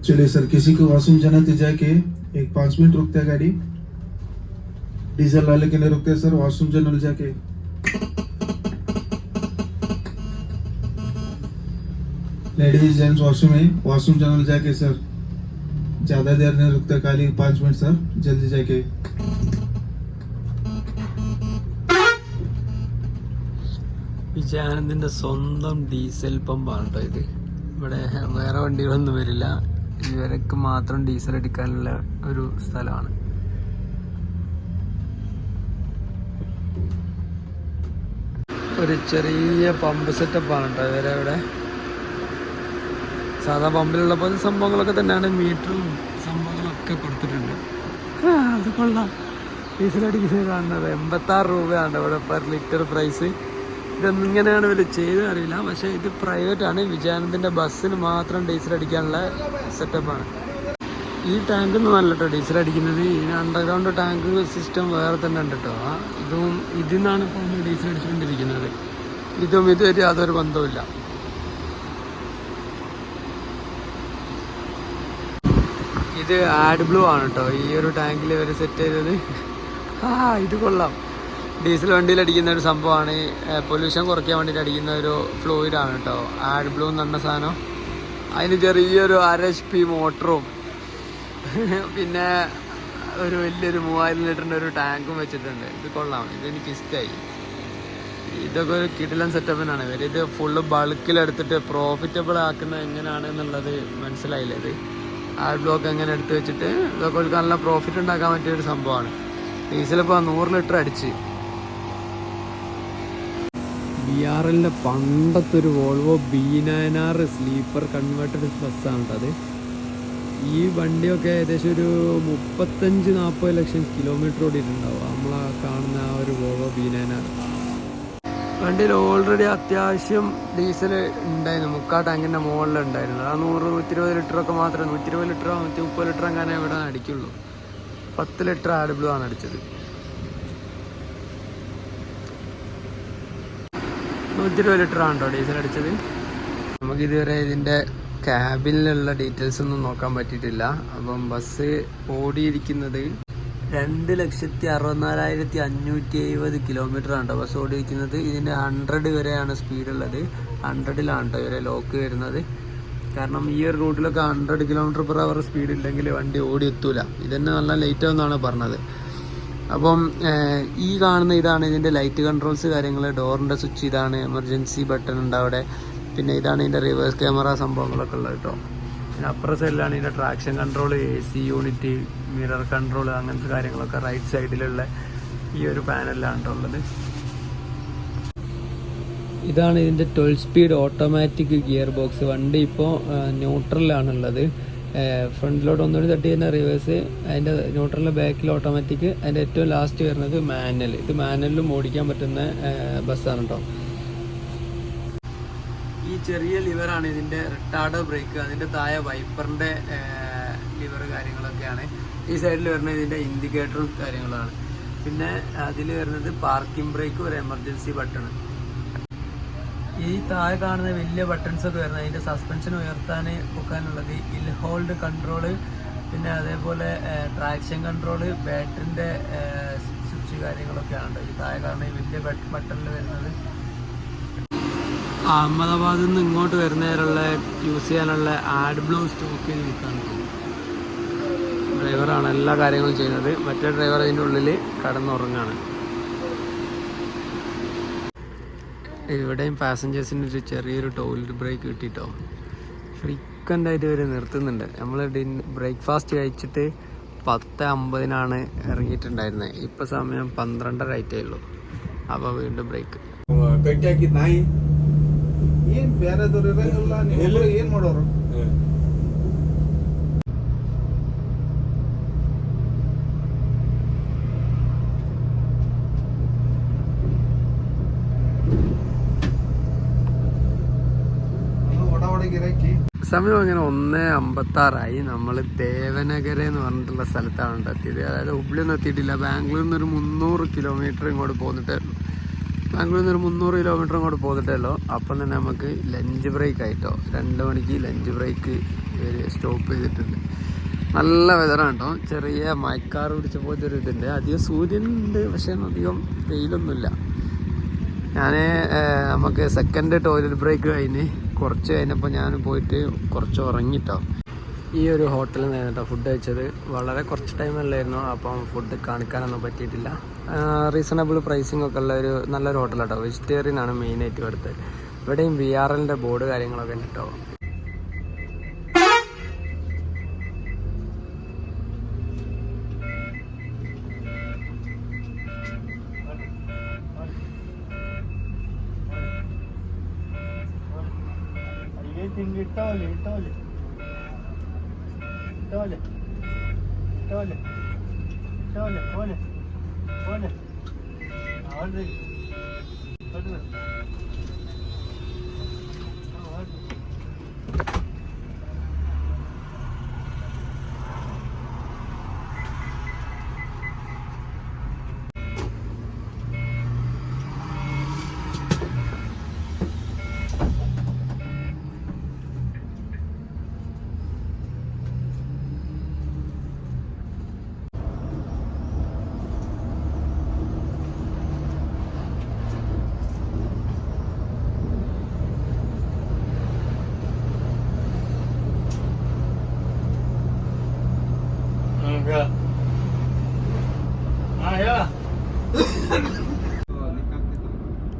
चलिए सर, किसी को वॉशरूम जाना तो जाके एक 5 मिनट रुकता है गाड़ी। डीजल वाले के लिए रुकते हैं सर, वॉशरूम जाने जाके। लेडीज जेंट्स वॉशरूम है, वॉशरूम जाने जाके सर ज्यादा देर नहीं रुकता, खाली 5 मिनट सर, जल्दी जाके। വിജയാനന്ദിൻ്റെ സ്വന്തം ഡീസൽ പമ്പാണ് കേട്ടോ ഇത്. ഇവിടെ വേറെ വണ്ടികളൊന്നും വരില്ല, ഇവരൊക്കെ മാത്രം ഡീസൽ അടിക്കാനുള്ള ഒരു സ്ഥലമാണ്. ഒരു ചെറിയ പമ്പ് സെറ്റപ്പാണ് കേട്ടോ ഇവരെ ഇവിടെ. സാധാ പമ്പിലുള്ള പോലെ സംഭവങ്ങളൊക്കെ തന്നെയാണ്, മീറ്ററും സംഭവങ്ങളൊക്കെ കൊടുത്തിട്ടുണ്ട്. അത് കൊള്ളാം. ഡീസൽ അടിക്കുന്നത് കാണുന്നത് 86 രൂപയാണ് ഇവിടെ പെർ ലിറ്റർ പ്രൈസ്. ഇതൊന്നും ഇങ്ങനെയാണ് ഇവർ ചെയ്ത് അറിയില്ല, പക്ഷേ ഇത് പ്രൈവറ്റാണ്. വിജയാനന്ദിൻ്റെ ബസ്സിന് മാത്രം ഡീസൽ അടിക്കാനുള്ള സെറ്റപ്പാണ്. ഈ ടാങ്കൊന്നും നല്ല കേട്ടോ ഡീസൽ അടിക്കുന്നത്. ഇതിന് അണ്ടർഗ്രൗണ്ട് ടാങ്ക് സിസ്റ്റം വേറെ തന്നെ ഉണ്ട് കേട്ടോ. ഇതും ഇതിൽ നിന്നാണ് ഇപ്പോൾ നമ്മൾ ഡീസൽ അടിച്ചുകൊണ്ടിരിക്കുന്നത്. ഇതും ഇതുവരെ യാതൊരു ബന്ധവുമില്ല. ഇത് ആഡ് ബ്ലൂ ആണ് കേട്ടോ ഈ ഒരു ടാങ്കിൽ ഇവർ സെറ്റ് ചെയ്തത്. ഇത് കൊള്ളാം. ഡീസൽ വണ്ടിയിൽ അടിക്കുന്ന ഒരു സംഭവമാണ്. പൊല്യൂഷൻ കുറയ്ക്കാൻ വേണ്ടിയിട്ട് അടിക്കുന്ന ഒരു ഫ്ലൂയിഡാണ് കേട്ടോ ആഡ് ബ്ലൂ എന്ന് പറഞ്ഞ സാധനം. അതിന് ചെറിയൊരു 1.5 HP മോട്ടറും പിന്നെ ഒരു വലിയൊരു 3000 ലിറ്ററിൻ്റെ ഒരു ടാങ്കും വെച്ചിട്ടുണ്ട്. ഇത് കൊള്ളാം, ഇതെനിക്ക് ഇഷ്ടമായി. ഇതൊക്കെ ഒരു കിടിലൻ സെറ്റപ്പിനാണ് ഇവർ. ഇത് ഫുള്ള് ബൾക്കിലെടുത്തിട്ട് പ്രോഫിറ്റബിൾ ആക്കുന്നത് എങ്ങനെയാണ് എന്നുള്ളത് മനസ്സിലായില്ല. ഇത് ആഡ് ബ്ലോക്ക് എങ്ങനെ എടുത്ത് വെച്ചിട്ട് ഇതൊക്കെ ഒരു നല്ല പ്രോഫിറ്റ് ഉണ്ടാക്കാൻ പറ്റിയൊരു സംഭവമാണ്. ഡീസലിപ്പോൾ 100 ലിറ്റർ അടിച്ച്. BRL പണ്ടത്തെ ഒരു വോൾവോ B9R സ്ലീപ്പർ കൺവേർട്ടഡ് ബസ്സാണ് അത്. ഈ വണ്ടിയൊക്കെ ഏകദേശം ഒരു 35-40 ലക്ഷം കിലോമീറ്റർ ഓടിയിട്ടുണ്ടാവും നമ്മളാ കാണുന്ന ആ ഒരു വോൾവോ B9R. വണ്ടിയിൽ ഓൾറെഡി അത്യാവശ്യം ഡീസൽ ഉണ്ടായിരുന്നു. 3/4 ടാങ്കിൻ്റെ മുകളിലുണ്ടായിരുന്നു. ആ 100-120 ലിറ്ററൊക്കെ മാത്രമേ 120 ലിറ്ററോ 130 ലിറ്റർ അങ്ങനെ ഇവിടെ അടിക്കുള്ളൂ. 10 ലിറ്റർ ആഡ് ബ്ലൂ ആണ് അടിച്ചത്. 120 ലിറ്റർ ആണ് കേട്ടോ ഡീസൽ അടിച്ചത്. നമുക്കിതുവരെ ഇതിൻ്റെ ക്യാബിനിലുള്ള ഡീറ്റെയിൽസ് ഒന്നും നോക്കാൻ പറ്റിയിട്ടില്ല. അപ്പം ബസ് ഓടിയിരിക്കുന്നത് 2,64,570 കിലോമീറ്റർ ആണ് കേട്ടോ ബസ് ഓടിയിരിക്കുന്നത്. ഇതിൻ്റെ 100 വരെയാണ് സ്പീഡുള്ളത്. 100-ലാണ് കേട്ടോ ഇവരെ ലോക്ക് വരുന്നത്. കാരണം ഈ ഒരു റൂട്ടിലൊക്കെ 100 km/h സ്പീഡ് ഇല്ലെങ്കിൽ വണ്ടി ഓടി എത്തൂല. ഇതന്നെ നല്ല ലേറ്റ് ആവുമെന്നാണ് പറഞ്ഞത്. അപ്പം ഈ കാണുന്ന ഇതാണ് ഇതിൻ്റെ ലൈറ്റ് കൺട്രോൾസ് കാര്യങ്ങൾ. ഡോറിൻ്റെ സ്വിച്ച് ഇതാണ്. എമർജൻസി ബട്ടൺ ഉണ്ട് അവിടെ. പിന്നെ ഇതാണ് ഇതിൻ്റെ റിവേഴ്സ് ക്യാമറ സംഭവങ്ങളൊക്കെ ഉള്ളത് കേട്ടോ. പിന്നെ അപ്പുറ സൈഡിലാണ് ഇതിൻ്റെ traction control, AC unit, mirror control, അങ്ങനത്തെ കാര്യങ്ങളൊക്കെ റൈറ്റ് സൈഡിലുള്ള ഈ ഒരു പാനലിലാണ് കേട്ടോ ഉള്ളത്. ഇതാണ് ഇതിൻ്റെ 12 സ്പീഡ് ഓട്ടോമാറ്റിക് ഗിയർ ബോക്സ്. വണ്ടി ഇപ്പോൾ ന്യൂട്രലിലാണുള്ളത്. ഫ്രണ്ടിലോട്ട് ഒന്നുകൂടി തട്ടി തന്നെ റിവേഴ്സ്, അതിൻ്റെ ന്യൂട്രലിൻ്റെ ബാക്കിൽ ഓട്ടോമാറ്റിക്, അതിൻ്റെ ഏറ്റവും ലാസ്റ്റ് വരുന്നത് മാനുവൽ. ഇത് മാനുവലിലും ഓടിക്കാൻ പറ്റുന്ന ബസ്സാണ് കേട്ടോ. ഈ ചെറിയ ലിവറാണ് ഇതിൻ്റെ റിട്ടാർഡോ ബ്രേക്ക്. അതിൻ്റെ താഴെ വൈപ്പറിൻ്റെ ലിവർ കാര്യങ്ങളൊക്കെയാണ്. ഈ സൈഡിൽ വരുന്നത് ഇതിൻ്റെ ഇൻഡിക്കേറ്ററും കാര്യങ്ങളാണ്. പിന്നെ അതിൽ വരുന്നത് പാർക്കിംഗ് ബ്രേക്ക്, ഒരു എമർജൻസി ബട്ടൺ. ഈ താഴെ കാണുന്ന വലിയ ബട്ടൺസൊക്കെ വരുന്നത് അതിൻ്റെ സസ്പെൻഷൻ ഉയർത്താൻ വെക്കാനുള്ളത്. ഹിൽ ഹോൾഡ് കൺട്രോള്, പിന്നെ അതേപോലെ ട്രാക്ഷൻ കൺട്രോള്, ബാറ്ററിൻ്റെ സ്വിച്ച് കാര്യങ്ങളൊക്കെയാണ് ഈ താഴെ കാണുന്ന വലിയ ബട്ടണിൽ വരുന്നത്. അഹമ്മദാബാദിൽ നിന്ന് ഇങ്ങോട്ട് വരുന്നതിനുള്ള യൂസ് ചെയ്യാനുള്ള ആഡ് ബ്ലൂ സ്റ്റോക്കിൽ നിൽക്കാണ്. ഡ്രൈവറാണ് എല്ലാ കാര്യങ്ങളും ചെയ്യുന്നത്. മറ്റേ ഡ്രൈവർ അതിൻ്റെ ഉള്ളിൽ കടന്നുറങ്ങാണ്. ഇവിടെയും പാസഞ്ചേഴ്സിന് ഒരു ചെറിയൊരു ടോയ്ലറ്റ് ബ്രേക്ക് കിട്ടിയിട്ടോ. ഫ്രീക്വൻ്റായിട്ട് ഇവർ നിർത്തുന്നുണ്ട്. നമ്മൾ ബ്രേക്ക്ഫാസ്റ്റ് കഴിച്ചിട്ട് 10:50 ഇറങ്ങിയിട്ടുണ്ടായിരുന്നത്. ഇപ്പോൾ സമയം 12:30 ആയിട്ടേ ഉള്ളൂ. അപ്പോൾ വീണ്ടും ബ്രേക്ക്. ಏನು ಬೇರೆದವ್ರು ಇರಂಗಿಲ್ಲ, ನೀವು ಏನು ಮಾಡೋರು? സമയം അങ്ങനെ 1:56 നമ്മൾ ദേവനഗര എന്ന് പറഞ്ഞിട്ടുള്ള സ്ഥലത്താണ് എത്തിയത്. അതായത് ഹുബ്ലിയൊന്നും എത്തിയിട്ടില്ല. ബാംഗ്ലൂരിൽ നിന്നൊരു 300 കിലോമീറ്റർ ഇങ്ങോട്ട് പോന്നിട്ടേ ഉള്ളൂ. ബാംഗ്ലൂരിൽ നിന്നൊരു 300 കിലോമീറ്റർ ഇങ്ങോട്ട് പോന്നിട്ടേ ഉള്ളൂ. അപ്പം തന്നെ നമുക്ക് ലഞ്ച് ബ്രേക്ക് ആയിട്ടോ. 2 മണിക്ക് ലഞ്ച് ബ്രേക്ക് സ്റ്റോപ്പ് ചെയ്തിട്ടുണ്ട്. നല്ല വെതറാണ് കേട്ടോ. ചെറിയ മഴക്കാറ് പിടിച്ച പോലത്തെ ഒരു ഇതുണ്ട്. അധികം സൂര്യനുണ്ട്, പക്ഷേ അധികം വെയിലൊന്നുമില്ല. നമുക്ക് സെക്കൻഡ് ടോയ്ലറ്റ് ബ്രേക്ക് കഴിഞ്ഞ് കുറച്ച് കഴിഞ്ഞപ്പോൾ ഞാൻ പോയിട്ട് കുറച്ച് ഉറങ്ങിട്ടോ. ഈ ഒരു ഹോട്ടലിൽ നിന്നാണ് കേട്ടോ ഫുഡ് കഴിച്ചത്. വളരെ കുറച്ച് ടൈമല്ലായിരുന്നു, അപ്പം ഫുഡ് കാണിക്കാനൊന്നും പറ്റിയിട്ടില്ല. റീസണബിൾ പ്രൈസിങ് ഒക്കെ ഉള്ള ഒരു നല്ലൊരു ഹോട്ടലാട്ടോ. വെജിറ്റേറിയൻ ആണ് മെയിനായിട്ട് എടുത്തത്. ഇവിടെയും BRLൻ്റെ ബോർഡ് കാര്യങ്ങളൊക്കെ ഉണ്ട് കേട്ടോ.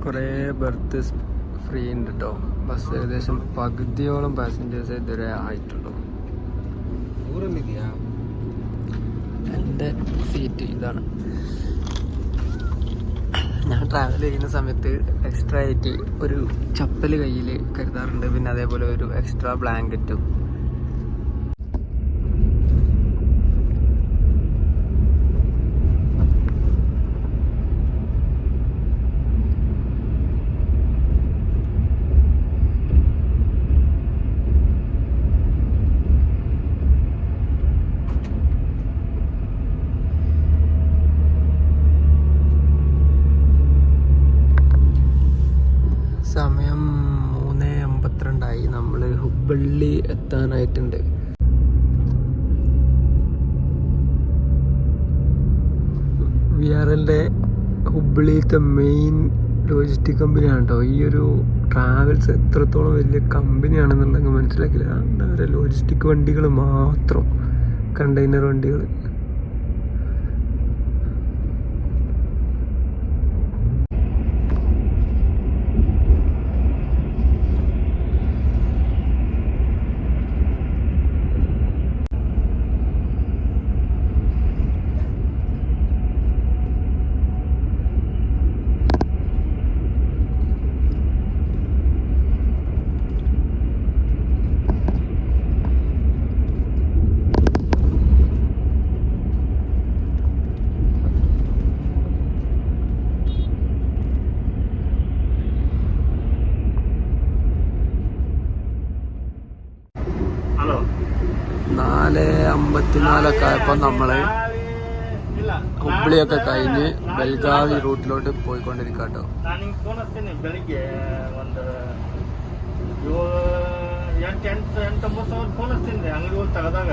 കുറേ ബർത്ത് ഫ്രീ ഉണ്ട് കേട്ടോ. ബസ് ഏകദേശം പകുതിയോളം പാസഞ്ചേഴ്സ് ഇതുവരെ ആയിട്ടുള്ളൂ. എൻ്റെ സീറ്റ് ഇതാണ്. ഞാൻ ട്രാവൽ ചെയ്യുന്ന സമയത്ത് എക്സ്ട്രാ ആയിട്ട് ഒരു ചപ്പൽ കയ്യിൽ കരുതാറുണ്ട്. പിന്നെ അതേപോലെ ഒരു എക്സ്ട്രാ ബ്ലാങ്കറ്റും. സമയം 3:52 നമ്മൾ ഹുബ്ബള്ളി എത്താനായിട്ടുണ്ട്. വിആർഎല്ലിൻ്റെ ഹുബ്ബള്ളിയിലത്തെ മെയിൻ ലോജിസ്റ്റിക് കമ്പനിയാണ് കേട്ടോ. ഈ ഒരു ട്രാവൽസ് എത്രത്തോളം വലിയ കമ്പനിയാണെന്നുണ്ടെങ്കിൽ മനസ്സിലാക്കില്ല. അവരെ ലോജിസ്റ്റിക് വണ്ടികൾ മാത്രം, കണ്ടെയ്നർ വണ്ടികൾ. ഹലോ 4:54 ആയപ്പോൾ നമ്മൾ ಹುಬ್ಳಿയൊക്കെ കഴിഞ്ഞ് ಬೆಳಗಾವಿ ರೂಟ್ലോട്ട് പോയിക്കൊണ്ടിരിക്കുക കേട്ടോ. ನಾನು ಹಿಂಗೆ ಫೋನ್ ಹಚ್ತೀನಿ ಬೆಳಿಗ್ಗೆ ಒಂದು 8-9 ಸಾವಿರ ಫೋನ್ ಹಚ್ತೀನಿ ರೀ ಅಂಗಡಿ ಹೋಗಿ ತೆಗೆದಾಗ.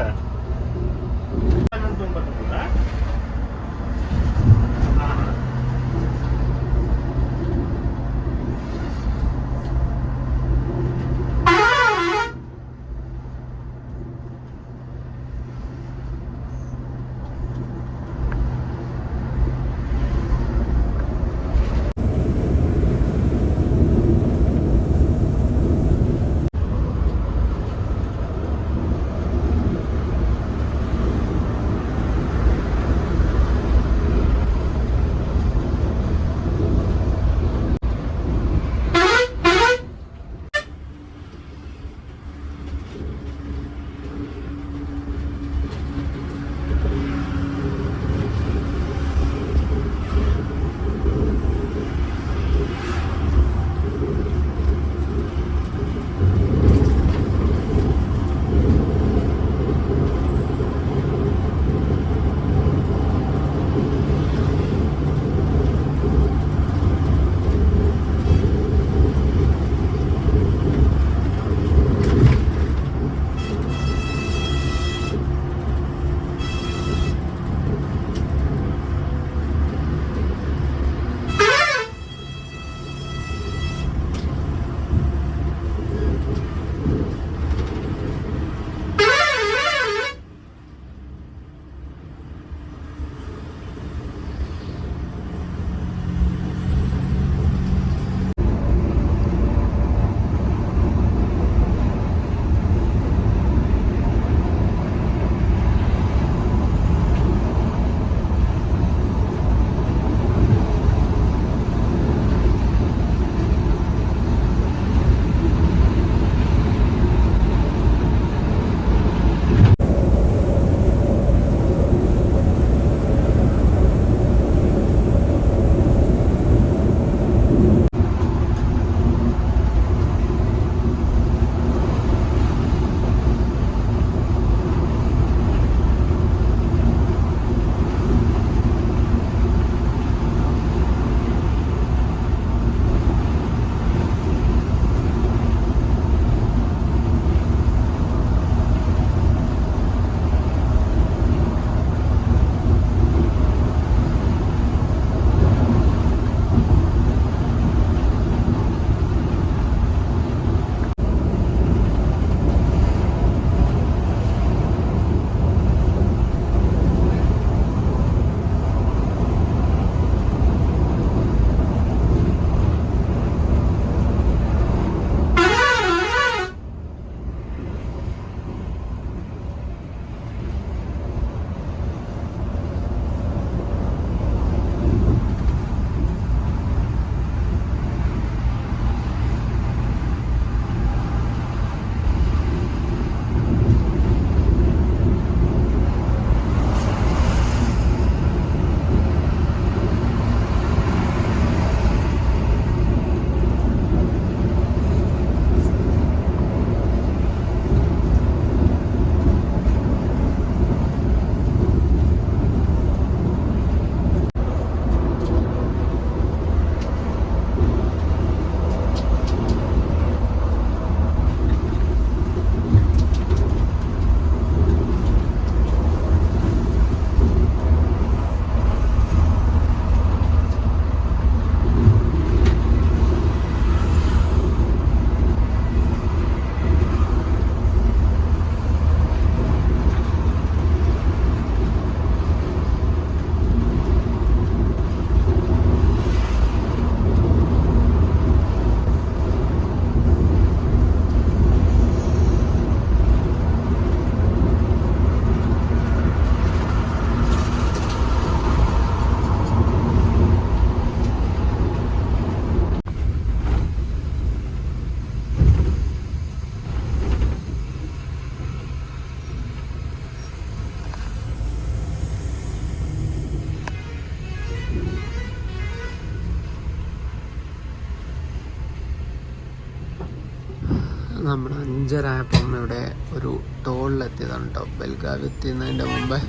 നമ്മൾ 5:30 ആയപ്പം ഇവിടെ ഒരു ടോളിലെത്തിയതാണ് കേട്ടോ. ബെൽഗാവി എത്തുന്നതിൻ്റെ മുമ്പേ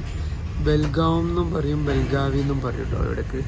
ബെൽഗാം എന്നും പറയും, ബെൽഗാവി എന്നും പറയും കേട്ടോ ഇവിടേക്ക്.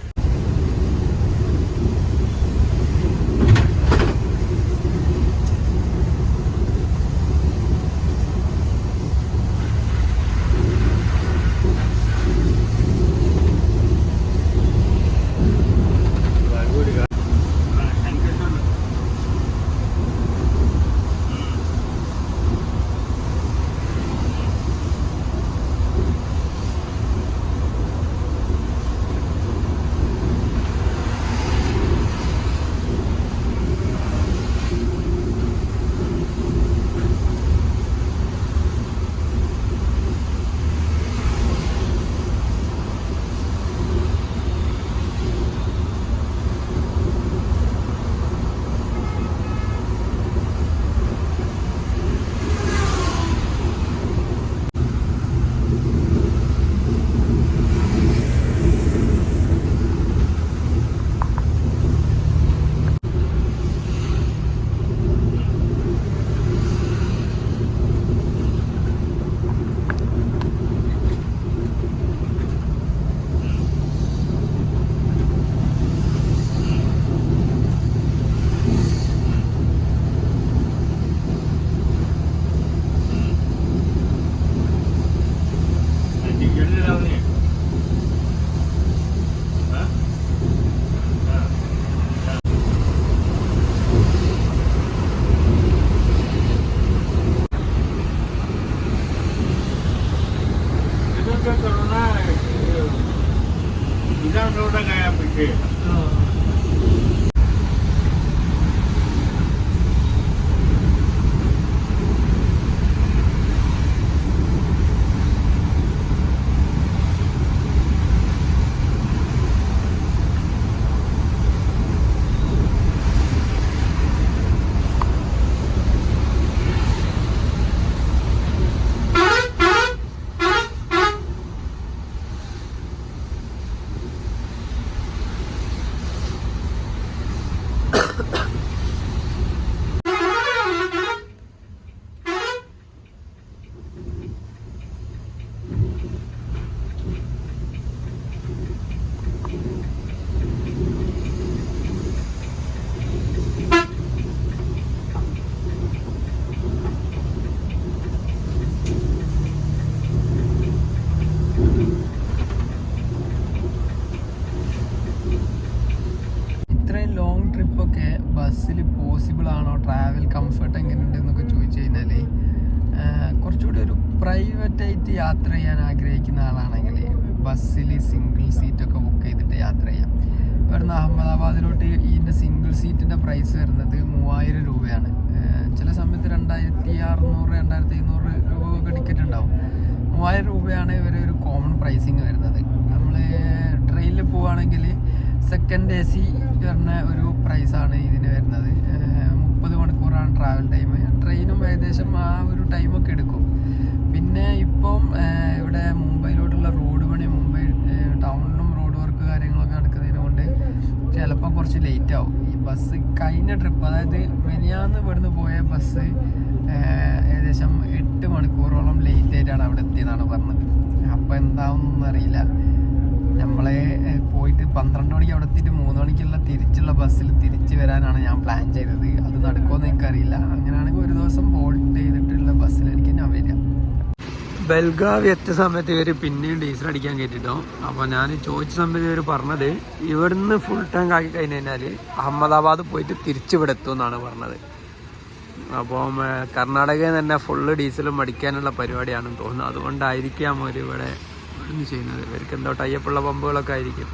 ബസ്സിൽ പോസിബിൾ ആണോ, ട്രാവൽ കംഫർട്ട് എങ്ങനെയുണ്ട് എന്നൊക്കെ ചോദിച്ചു കഴിഞ്ഞാൽ കുറച്ചുകൂടി ഒരു പ്രൈവറ്റായിട്ട് യാത്ര ചെയ്യാൻ ആഗ്രഹിക്കുന്ന ആളാണെങ്കിൽ ബസ്സിൽ സിംഗിൾ സീറ്റൊക്കെ ബുക്ക് ചെയ്തിട്ട് യാത്ര ചെയ്യാം. ഇവിടുന്ന് അഹമ്മദാബാദിലോട്ട് ഇതിൻ്റെ സിംഗിൾ സീറ്റിൻ്റെ പ്രൈസ് വരുന്നത് 3000 രൂപയാണ്. ചില സമയത്ത് 2600 2500 രൂപ ഒക്കെ ടിക്കറ്റ് ഉണ്ടാവും. 3000 രൂപയാണ് ഇവരെ ഒരു കോമൺ പ്രൈസിങ് വരുന്നത്. നമ്മൾ ട്രെയിനിൽ പോവുകയാണെങ്കിൽ സെക്കൻഡ് AC പറഞ്ഞ ഒരു പ്രൈസാണ് ഇതിന് വരുന്നത്. 30 മണിക്കൂറാണ് ട്രാവൽ ടൈം. ട്രെയിനും ഏകദേശം ആ ഒരു ടൈമൊക്കെ എടുക്കും. പിന്നെ ഇപ്പം ഇവിടെ മുംബൈയിലോട്ടുള്ള റോഡ് പണി, മുംബൈ ടൗണിലും റോഡ് വർക്ക് കാര്യങ്ങളൊക്കെ നടക്കുന്നതിന് കൊണ്ട് ചിലപ്പം കുറച്ച് ലേറ്റ് ആവും. ഈ ബസ് കഴിഞ്ഞ ട്രിപ്പ്, അതായത് മെനിയാന്ന് ഇവിടുന്ന് പോയ ബസ് ഏകദേശം 8 മണിക്കൂറോളം ലേറ്റ് ആയിട്ടാണ് അവിടെ എത്തിയെന്നാണ് പറഞ്ഞത്. അപ്പോൾ എന്താവുന്നൊന്നും അറിയില്ല. നമ്മളെ പോയിട്ട് 12 മണിക്ക് അവിടെ എത്തിയിട്ട് 3 മണിക്കുള്ള തിരിച്ചുള്ള ബസ്സിൽ തിരിച്ച് വരാനാണ് ഞാൻ പ്ലാൻ ചെയ്തത്. അത് നടക്കുമെന്ന് എനിക്കറിയില്ല. അങ്ങനെയാണെങ്കിൽ ഒരു ദിവസം ഹോൾഡ് ചെയ്തിട്ടുള്ള ബസ്സിലായിരിക്കും ഞാൻ വരിക. ബെൽഗാവി എത്തിയ സമയത്ത് ഇവർ പിന്നെയും ഡീസൽ അടിക്കാൻ കയറ്റിട്ടോ. അപ്പോൾ ഞാൻ ചോദിച്ച സമയത്ത് ഇവർ പറഞ്ഞത് ഇവിടുന്ന് ഫുൾ ടാങ്ക് ആക്കി കഴിഞ്ഞ് കഴിഞ്ഞാൽ അഹമ്മദാബാദ് പോയിട്ട് തിരിച്ച് ഇവിടെ എത്തും എന്നാണ് പറഞ്ഞത്. അപ്പം കർണാടകയിൽ തന്നെ ഫുള്ള് ഡീസലും അടിക്കാനുള്ള പരിപാടിയാണെന്ന് തോന്നുന്നു. അതുകൊണ്ടായിരിക്കാം അവർ ഇവിടെ ചെയ്യുന്നത്. ഇവർക്ക് എന്തോ ടൈപ്പുള്ള പമ്പുകളൊക്കെ ആയിരിക്കും.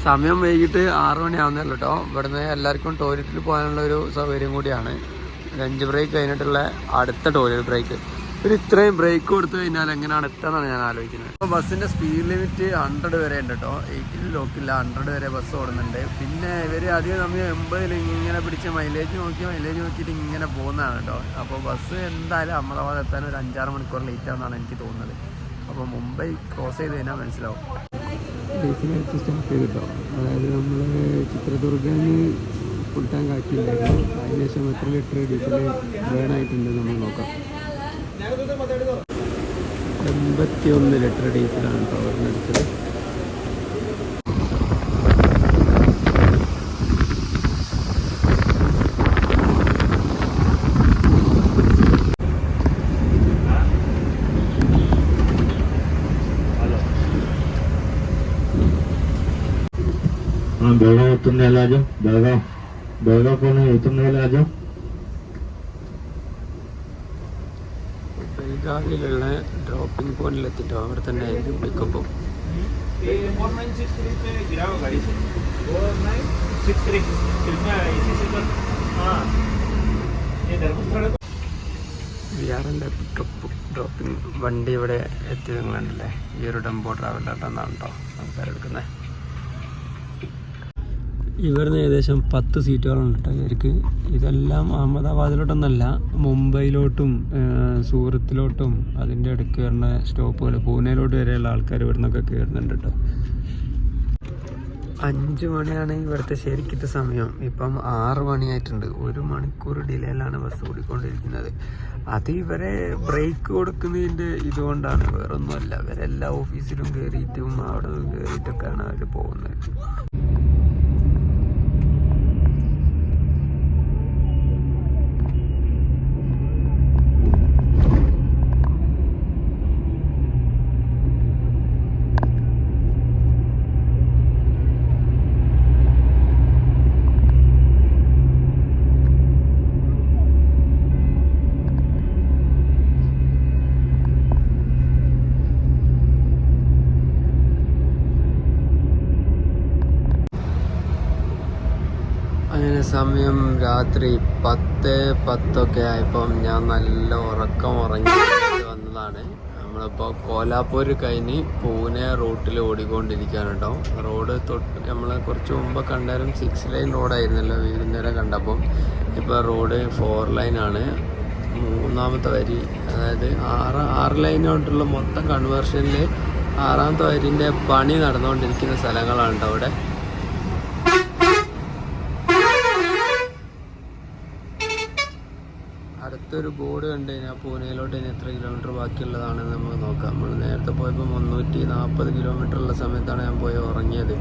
സമയം വൈകിട്ട് 6 മണി ആവുന്നല്ലോ കേട്ടോ. ഇവിടുന്ന് എല്ലാവർക്കും ടോയ്ലറ്റിൽ പോകാനുള്ള ഒരു സൗകര്യം കൂടിയാണ്. ലഞ്ച് ബ്രേക്ക് കഴിഞ്ഞിട്ടുള്ള അടുത്ത ടോയ്ലറ്റ് ബ്രേക്ക്. ഒരു ഇത്രയും ബ്രേക്ക് കൊടുത്തു കഴിഞ്ഞാൽ എങ്ങനെയാണ് എത്താന്നാണ് ഞാൻ ആലോചിക്കുന്നത്. അപ്പോൾ ബസ്സിൻ്റെ സ്പീഡ് ലിമിറ്റ് 100 വരെ ഉണ്ട് കേട്ടോ. 80 ലോക്കില്ല, 100 വരെ ബസ് ഓടുന്നുണ്ട്. പിന്നെ ഇവർ അധികം സമയം 80 ഇങ്ങനെ പിടിച്ച് മൈലേജ് നോക്കിയിട്ട് ഇങ്ങനെ പോകുന്നതാണ് കേട്ടോ. അപ്പോൾ ബസ് എന്തായാലും അഹമ്മദാബാദ് എത്താൻ ഒരു 5-6 മണിക്കൂർ ലേറ്റ് ആണെന്നാണ് എനിക്ക് തോന്നുന്നത്. അപ്പോൾ മുംബൈ ക്രോസ് ചെയ്ത് കഴിഞ്ഞാൽ മനസ്സിലാവും. ഡീസലായിട്ട് സ്റ്റാർട്ട് ചെയ്തിട്ടോ. അതായത് നമ്മൾ ചിത്രദുർഗന് ഫുൾ ടാങ്ക് ആക്കിയിട്ടുണ്ടായിരുന്നു. അതിനുശേഷം എത്ര ലിറ്റർ ഡീസൽ ബേൺ ആയിട്ടുണ്ട് നമ്മൾ നോക്കാം. 81 ലിറ്റർ ഡീസലാണ് പവറിനടിച്ചത്. हाँ बेळगाव उतरने वाले आ जाओ. बेळगाव कौन है उतरने वाले आ जाओ. ബെൽഗാവിയിലുള്ള ഡ്രോപ്പിംഗ് പോയിന്റിലെത്തിട്ടോ അവിടെ തന്നെ ആയിരിക്കും പിക്കപ്പും. 4963 पे गिरा हुआ गाड़ी से 4963 कितना इसी से तो हाँ ये धर्मस्थल വിആറിൻ്റെ പിക്കപ്പും ഡ്രോപ്പിംഗ് വണ്ടി ഇവിടെ എത്തി. നിങ്ങളുണ്ടല്ലേ, ഈ ഒരു ടെമ്പോ ട്രാവലറിലെന്നാണ് കേട്ടോ സംസാരം. ഇവിടുന്ന് ഏകദേശം 10 സീറ്റുകളുണ്ട് കേട്ടോ ഇവർക്ക്. ഇതെല്ലാം അഹമ്മദാബാദിലോട്ടൊന്നല്ല, മുംബൈയിലോട്ടും സൂറത്തിലോട്ടും അതിൻ്റെ ഇടയ്ക്ക് വരുന്ന സ്റ്റോപ്പുകൾ, പൂനെയിലോട്ട് വരെയുള്ള ആൾക്കാർ ഇവിടുന്നൊക്കെ കയറുന്നുണ്ട് കേട്ടോ. 5 മണിയാണ് ഇവിടുത്തെ ശരിക്കത്തെ സമയം. ഇപ്പം 6 മണിയായിട്ടുണ്ട്. 1 മണിക്കൂർ ഡിലേയിലാണ് ബസ് ഓടിക്കൊണ്ടിരിക്കുന്നത്. അത് ഇവരെ ബ്രേക്ക് കൊടുക്കുന്നതിൻ്റെ ഇതുകൊണ്ടാണ്, വേറൊന്നുമല്ല. ഇവരെല്ലാ ഓഫീസിലും കയറിയിട്ടും അവിടെ കയറിയിട്ടൊക്കെയാണ് അവർ പോകുന്നത്. അങ്ങനെ സമയം രാത്രി 10:10 ആയപ്പം ഞാൻ നല്ല ഉറക്കം ഉറങ്ങി വന്നതാണ്. നമ്മളിപ്പോൾ കോലാപ്പൂർ കഴിഞ്ഞ് പൂനെ റൂട്ടിൽ ഓടിക്കൊണ്ടിരിക്കുകയാണ് കേട്ടോ. റോഡ് നമ്മൾ കുറച്ച് മുമ്പ് കണ്ടാലും 6 ലൈൻ റോഡായിരുന്നല്ലോ വൈകുന്നേരം കണ്ടപ്പം. ഇപ്പോൾ റോഡ് 4 ലൈനാണ്. 3ാമത്തെ വരി, അതായത് 6 ലൈനോട്ടുള്ള മൊത്തം കൺവേർഷനിൽ 6ാമത്തെ വരിൻ്റെ പണി നടന്നുകൊണ്ടിരിക്കുന്ന സ്ഥലങ്ങളാണ് കേട്ടോ അവിടെ. അടുത്തൊരു ബോർഡ് കണ്ടു കഴിഞ്ഞാൽ പൂനെയിലോട്ട് ഇനി എത്ര കിലോമീറ്റർ ബാക്കിയുള്ളതാണെന്ന് നമുക്ക് നോക്കാം. നമ്മൾ നേരത്തെ പോയപ്പോൾ 340 കിലോമീറ്റർ ഉള്ള സമയത്താണ് ഞാൻ പോയി ഉറങ്ങിയത്.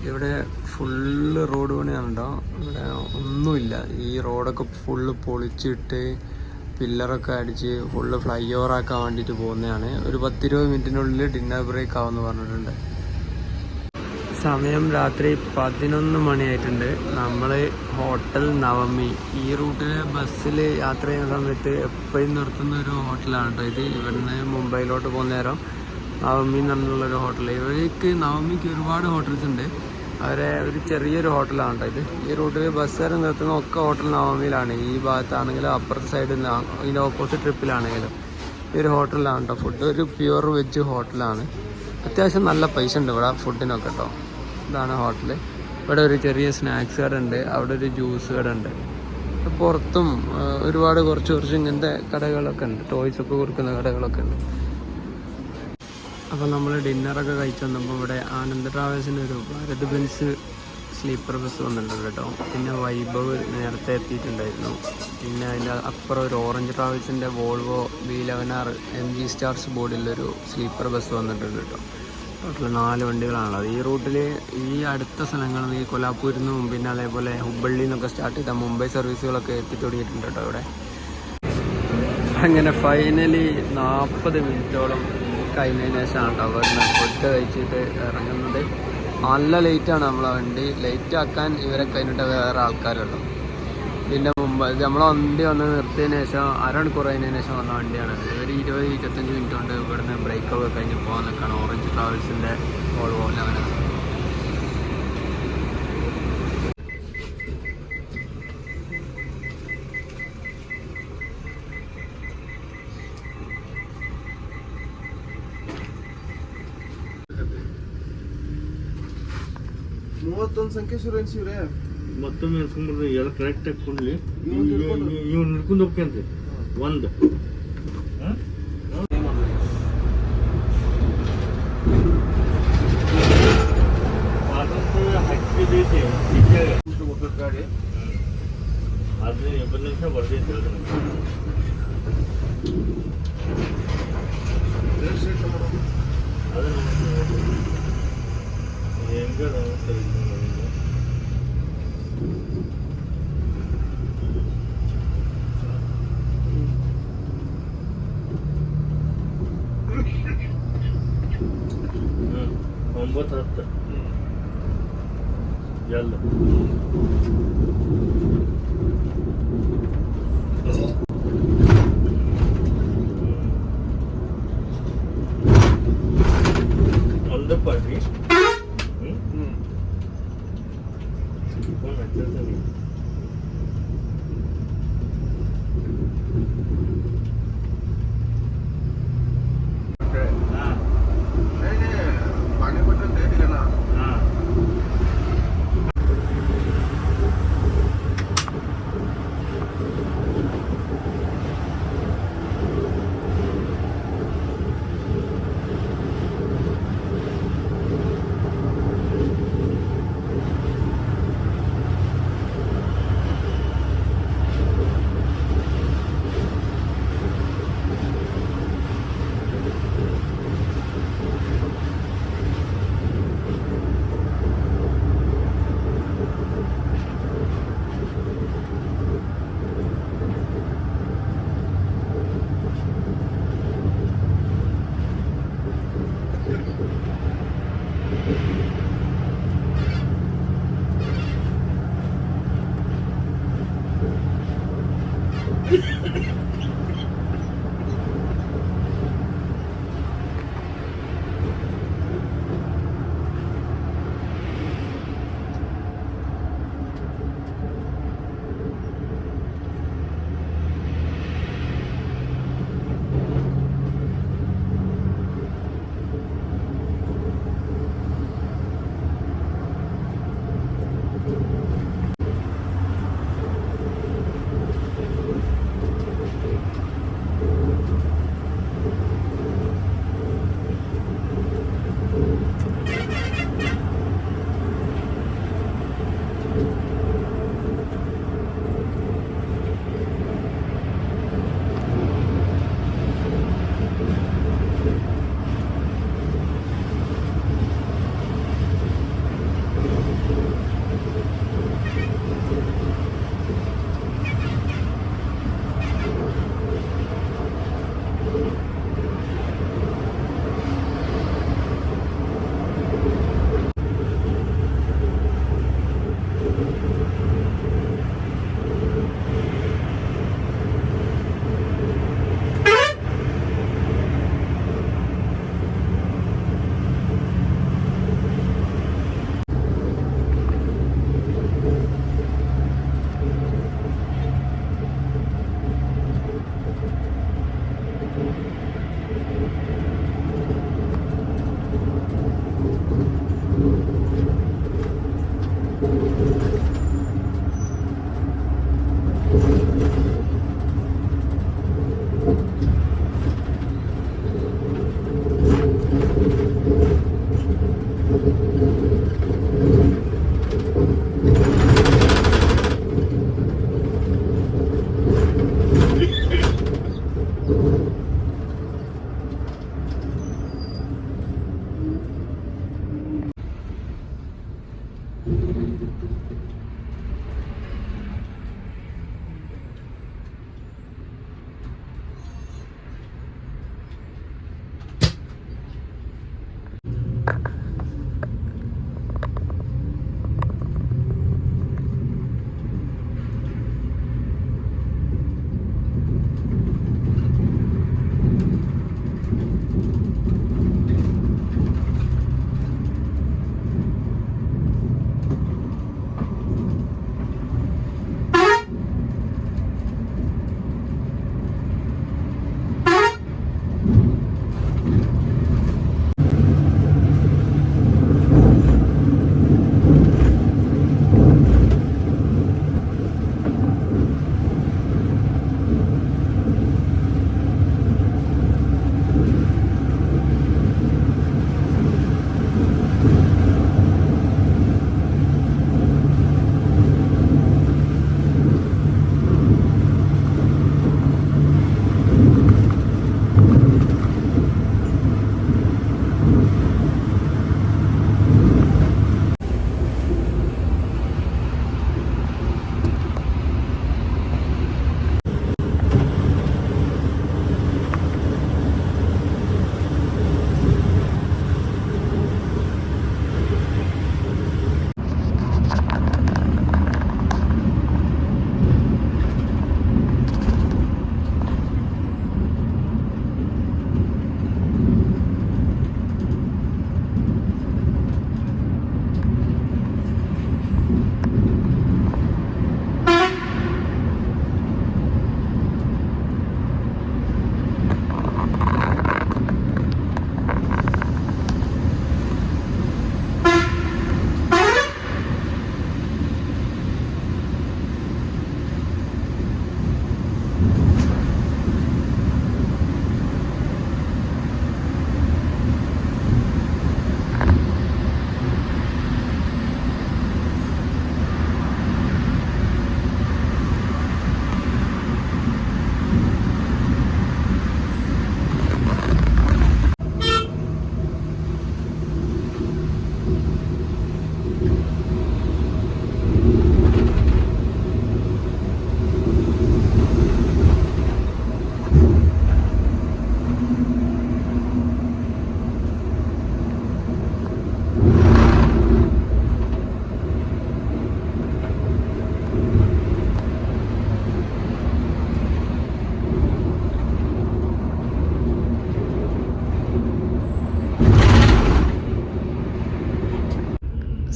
ഇവിടെ ഫുള്ള് റോഡ് പണിയാണ് കേട്ടോ. ഇവിടെ ഒന്നുമില്ല. ഈ റോഡൊക്കെ ഫുള്ള് പൊളിച്ചിട്ട് പില്ലറൊക്കെ അടിച്ച് ഫുള്ള് ഫ്ലൈ ഓവർ ആക്കാൻ വേണ്ടിയിട്ട് പോകുന്നതാണ്. ഒരു 10-20 മിനിറ്റിനുള്ളിൽ ഡിന്നർ ബ്രേക്ക് ആവുമെന്ന് പറഞ്ഞിട്ടുണ്ട്. സമയം രാത്രി 11 മണിയായിട്ടുണ്ട്. നമ്മൾ ഹോട്ടൽ നവമി, ഈ റൂട്ടിലെ ബസ്സിൽ യാത്ര ചെയ്യുന്ന സമയത്ത് എപ്പോഴും നിർത്തുന്ന ഒരു ഹോട്ടലാണ് കേട്ടോ ഇത്. ഇവിടുന്ന് മുംബൈയിലോട്ട് പോകുന്ന നേരം നവമി എന്നുള്ളൊരു ഹോട്ടൽ. ഇവർക്ക് നവമിക്ക് ഒരുപാട് ഹോട്ടൽസ് ഉണ്ട്. അവരെ ഒരു ചെറിയൊരു ഹോട്ടലാണ് കേട്ടോ ഇത്. ഈ റൂട്ടിൽ ബസ്സുകാരെ നിർത്തുന്ന ഒക്കെ ഹോട്ടൽ നവമിയിലാണ്. ഈ ഭാഗത്താണെങ്കിലും അപ്പുറത്തെ സൈഡിൽ നിന്ന് ഇതിൻ്റെ ഓപ്പോസിറ്റ് ട്രിപ്പിലാണെങ്കിലും ഈ ഒരു ഹോട്ടലിലാണ് കേട്ടോ. ഫുഡ് ഒരു പ്യുവർ വെജ് ഹോട്ടലാണ്. അത്യാവശ്യം നല്ല പൈസ ഉണ്ട് ഇവിടെ ഫുഡിനൊക്കെ കേട്ടോ. ഇതാണ് ഹോട്ടൽ. ഇവിടെ ഒരു ചെറിയ സ്നാക്സ് കട ഉണ്ട്, അവിടെ ഒരു ജ്യൂസ് കട ഉണ്ട്. പുറത്തും ഒരുപാട് കുറച്ച് ഇങ്ങനത്തെ കടകളൊക്കെ ഉണ്ട്, ടോയ്സൊക്കെ കൊടുക്കുന്ന കടകളൊക്കെ ഉണ്ട്. അപ്പോൾ നമ്മൾ ഡിന്നറൊക്കെ കഴിച്ച് വന്നപ്പോൾ ഇവിടെ ആനന്ദ് ട്രാവൽസിൻ്റെ ഒരു ഭാരത് ബെൻസ് സ്ലീപ്പർ ബസ് വന്നിട്ടുണ്ട് കേട്ടോ. പിന്നെ വൈഭവ് നേരത്തെ എത്തിയിട്ടുണ്ടായിരുന്നു. പിന്നെ അതിൻ്റെ അപ്പുറം ഒരു ഓറഞ്ച് ട്രാവൽസിൻ്റെ വോൾവോ V11R MG സ്റ്റാർസ് ബോർഡിലൊരു സ്ലീപ്പർ ബസ് വന്നിട്ടുണ്ട് കേട്ടോ. ടോട്ടൽ 4 വണ്ടികളാണുള്ളത്. ഈ റൂട്ടിൽ ഈ അടുത്ത സ്ഥലങ്ങളിൽ ഈ കൊലാപ്പൂരിൽ നിന്നും പിന്നെ അതേപോലെ ഹുബ്ബള്ളിയിൽ നിന്നൊക്കെ സ്റ്റാർട്ട് ചെയ്ത മുംബൈ സർവീസുകളൊക്കെ എത്തിത്തുടങ്ങിയിട്ടുണ്ട് കേട്ടോ ഇവിടെ. അങ്ങനെ ഫൈനലി 40 മിനിറ്റോളം കഴിഞ്ഞതിന് ശേഷമാണ് കേട്ടോ ഇവിടുന്ന് ഫുഡ് കഴിച്ചിട്ട് ഇറങ്ങുന്നത്. നല്ല ലേറ്റാണ് നമ്മളെ വണ്ടി. ലേറ്റ് ആക്കാൻ ഇവരെ കഴിഞ്ഞിട്ട് വേറെ ആൾക്കാരുള്ളൂ. പിന്നെ മുമ്പ് നമ്മളെ വണ്ടി വന്ന് നിർത്തിയതിന് ശേഷം അരമണിക്കൂർ കഴിഞ്ഞതിന് ശേഷം വന്ന വണ്ടിയാണ്. ഒരു 20-25 മിനിറ്റ് കൊണ്ട് ഇവിടുന്ന് ബ്രേക്കൊക്കെ കഴിഞ്ഞ് പോകാൻ നിൽക്കണം. ഓറഞ്ച് ട്രാവൽസിൻ്റെ വോൾവോ അങ്ങനെ. ಸಂಖ್ಯೆ ಸುರೇನ್ಸಿವ್ರೆ ಮತ್ತೊಮ್ಮೆ ಎಲ್ಸ್ಕೊಂಡ್ಬಿಡ್ರಿ ಎಲ್ಲ ಕರೆಕ್ಟ್ ಆಗಿ ಕೊಡ್ಲಿ. ಇವ್ನು ಹಿಡ್ಕೊಂಡು ಹೋಗ್ತೇನ್ರಿ ಒಂದು ಹಚ್ಚಿದೈತಿ ಗಾಡಿ ಅದು 80 ನಿಮಿಷ ಬರ್ದೈತಿ ಅದು ಹೆಂಗ ಒಂಬತ್ತು ಹತ್ತು ಎಲ್ಲ ಒಂದು ಪಾಟಿ ಫೋನ್ ಹಚ್ಚಿರ್ತಾನೆ. पानी बटन दे दिया ना. ಹಾಂ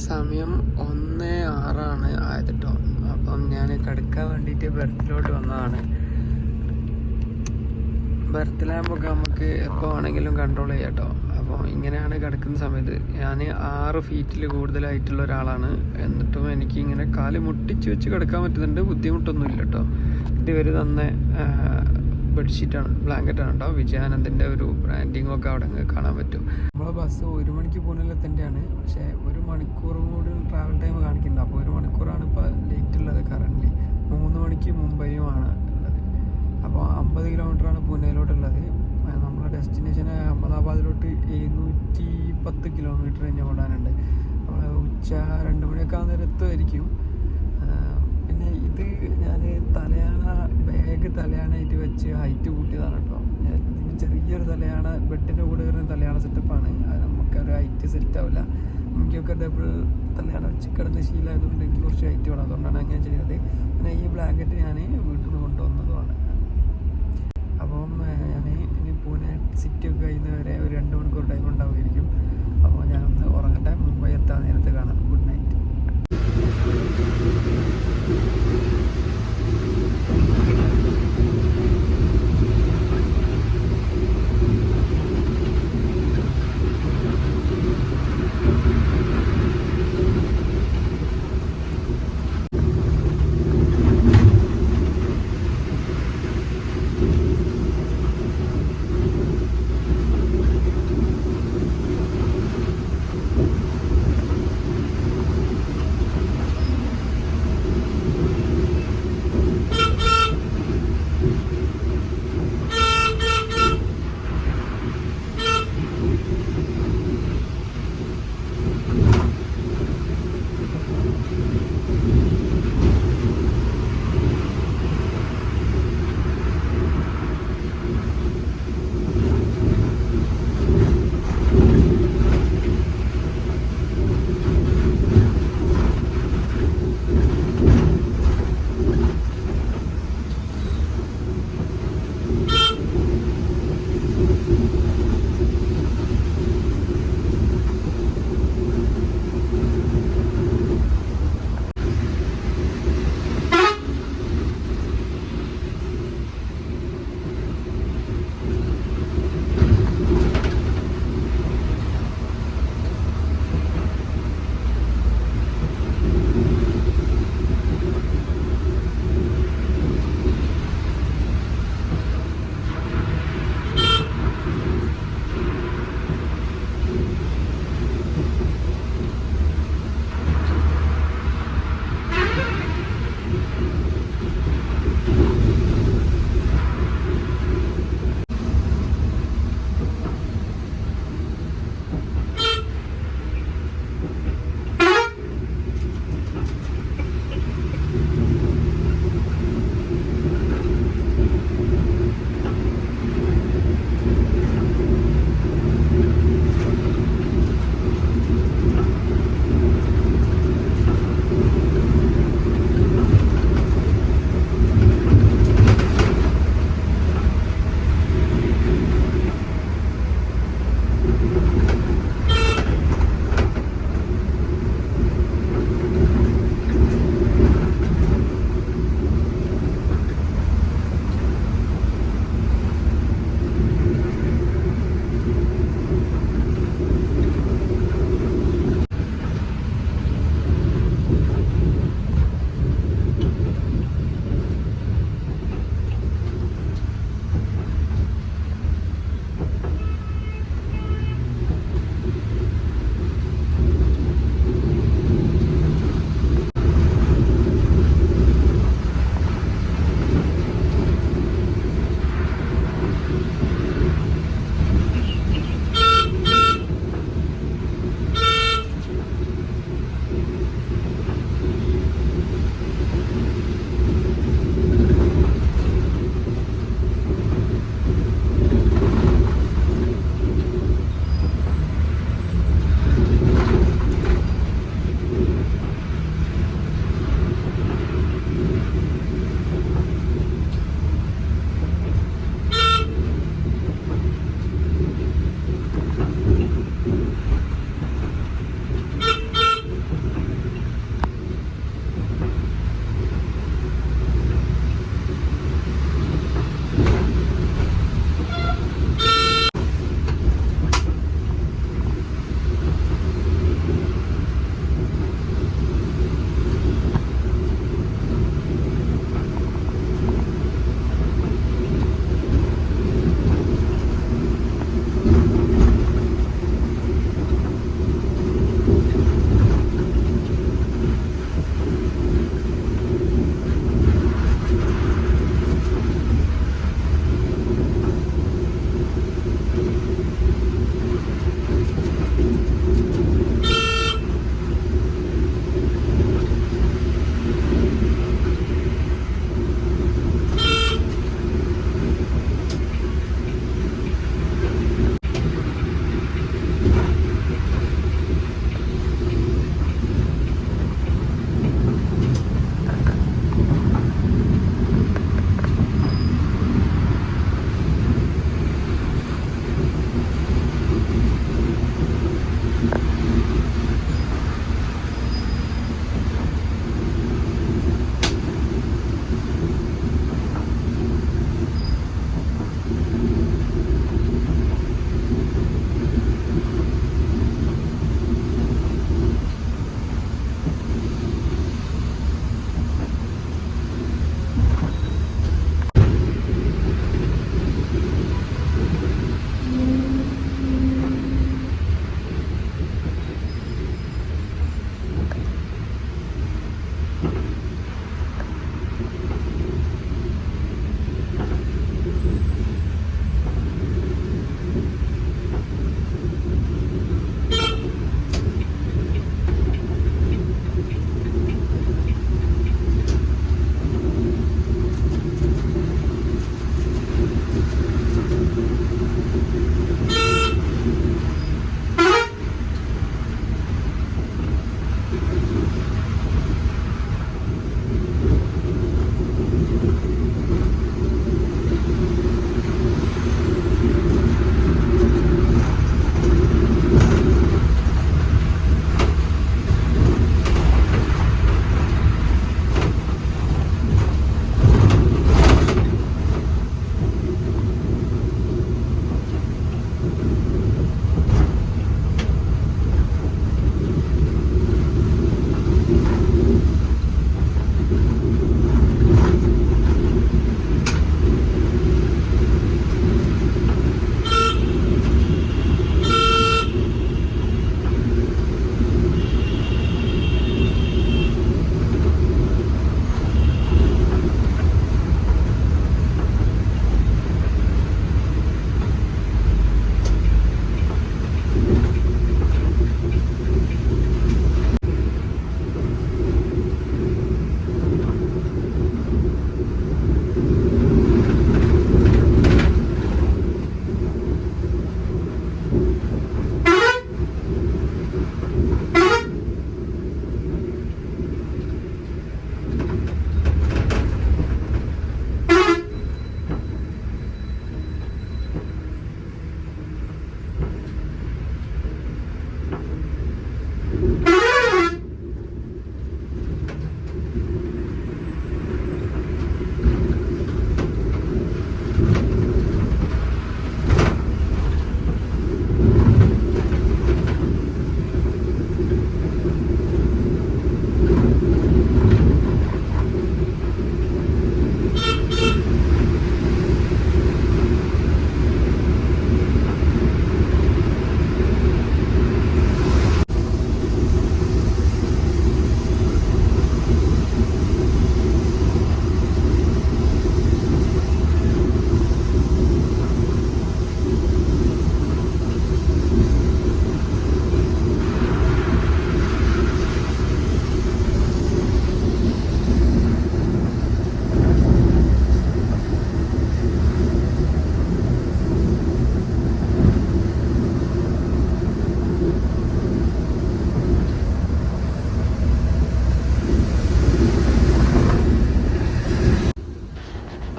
സമയം 1:06 ആയത് കേട്ടോ. അപ്പം ഞാൻ കിടക്കാൻ വേണ്ടിയിട്ട് ബെർത്തിലോട്ട് വന്നതാണ്. ബെർത്തിലാകുമ്പോൾ നമുക്ക് എപ്പോൾ വേണമെങ്കിലും കൺട്രോൾ ചെയ്യാം കേട്ടോ. അപ്പോൾ ഇങ്ങനെയാണ് കിടക്കുന്ന സമയത്ത് ഞാൻ 6 ഫീറ്റിൽ കൂടുതലായിട്ടുള്ള ഒരാളാണ്. എന്നിട്ടും എനിക്ക് ഇങ്ങനെ കാല് മുട്ടിച്ച് വെച്ച് കിടക്കാൻ പറ്റുന്നുണ്ട്. ബുദ്ധിമുട്ടൊന്നുമില്ല കേട്ടോ. ഇവർ തന്നെ ബെഡ്ഷീറ്റാണ്, ബ്ലാങ്കറ്റാണ് കേട്ടോ. വിജയാനന്ദിൻ്റെ ഒരു ബ്രാൻഡിങ്ങൊക്കെ അവിടെ കാണാൻ പറ്റും. നമ്മളെ ബസ് 1 മണിക്ക് പൂനെയിലെത്തേണ്ടതാണ്. പക്ഷേ 1 മണിക്കൂറും കൂടി ട്രാവൽ ടൈം കാണിക്കുന്നുണ്ട്. അപ്പോൾ 1 മണിക്കൂറാണ് ഇപ്പോൾ ലേറ്റ് ഉള്ളത്. കറൻ്റ് 3 മണിക്ക് മുംബൈയുമാണ് ഉള്ളത്. അപ്പോൾ 50 കിലോമീറ്ററാണ് പൂനെയിലോട്ടുള്ളത്. നമ്മളെ ഡെസ്റ്റിനേഷൻ അഹമ്മദാബാദിലോട്ട് 710 കിലോമീറ്റർ തന്നെ ഓടാനുണ്ട്. ഉച്ച 2 മണിയൊക്കെ ആകുന്ന നേരത്തുമായിരിക്കും. പിന്നെ ഇത് ഞാൻ ബാഗ് തലയാണായിട്ട് വെച്ച് ഹൈറ്റ് കൂട്ടിയതാണ് കേട്ടോ. ഇതിന് ചെറിയൊരു തലയാണ, ബെഡിൻ്റെ കൂടെ വരുന്ന തലയാണ സെറ്റപ്പാണ്. അത് നമുക്കൊരു ഹൈറ്റ് സെറ്റ് ആവില്ല. എനിക്കൊക്കെ ഡബിൾ തലയാണ വെച്ച് കിടന്ന് ശീലമായതുകൊണ്ട് എനിക്ക് കുറച്ച് ഹൈറ്റ് വേണം. അതുകൊണ്ടാണ് അങ്ങനെ ചെയ്തത്. പിന്നെ ഈ ബ്ലാങ്കറ്റ് ഞാൻ വീട്ടിൽ നിന്ന് കൊണ്ടുവന്നതുമാണ്. അപ്പം ഞാൻ ഇനി പൂനെ സിറ്റി ഒക്കെ കഴിയുന്നവരെ ഒരു 2 മണിക്കൂർ ടൈം ഉണ്ടാവുമായിരിക്കും. അപ്പോൾ ഞാനൊന്ന് ഉറങ്ങട്ടെ. മുംബൈ എത്താൻ നേരത്ത് കാണാം. Good night.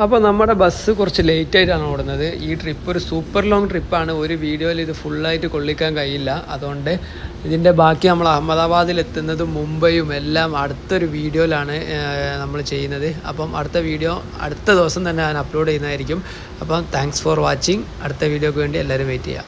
അപ്പോൾ നമ്മുടെ ബസ് കുറച്ച് ലേറ്റ് ആയിട്ടാണ് ഓടുന്നത്. ഈ ട്രിപ്പ് ഒരു സൂപ്പർ ലോങ് ട്രിപ്പാണ്. ഒരു വീഡിയോയിൽ ഇത് ഫുള്ളായിട്ട് കൊള്ളിക്കാൻ കഴിയില്ല. അതുകൊണ്ട് ഇതിൻ്റെ ബാക്കി നമ്മൾ അഹമ്മദാബാദിൽ എത്തുന്നതും മുംബൈയും എല്ലാം അടുത്തൊരു വീഡിയോയിലാണ് നമ്മൾ ചെയ്യുന്നത്. അപ്പം അടുത്ത വീഡിയോ അടുത്ത ദിവസം തന്നെ ഞാൻ അപ്ലോഡ് ചെയ്യുന്നതായിരിക്കും. അപ്പം താങ്ക്സ് ഫോർ വാച്ചിങ്. അടുത്ത വീഡിയോക്ക് വേണ്ടി എല്ലാവരും വെയിറ്റ് ചെയ്യാം.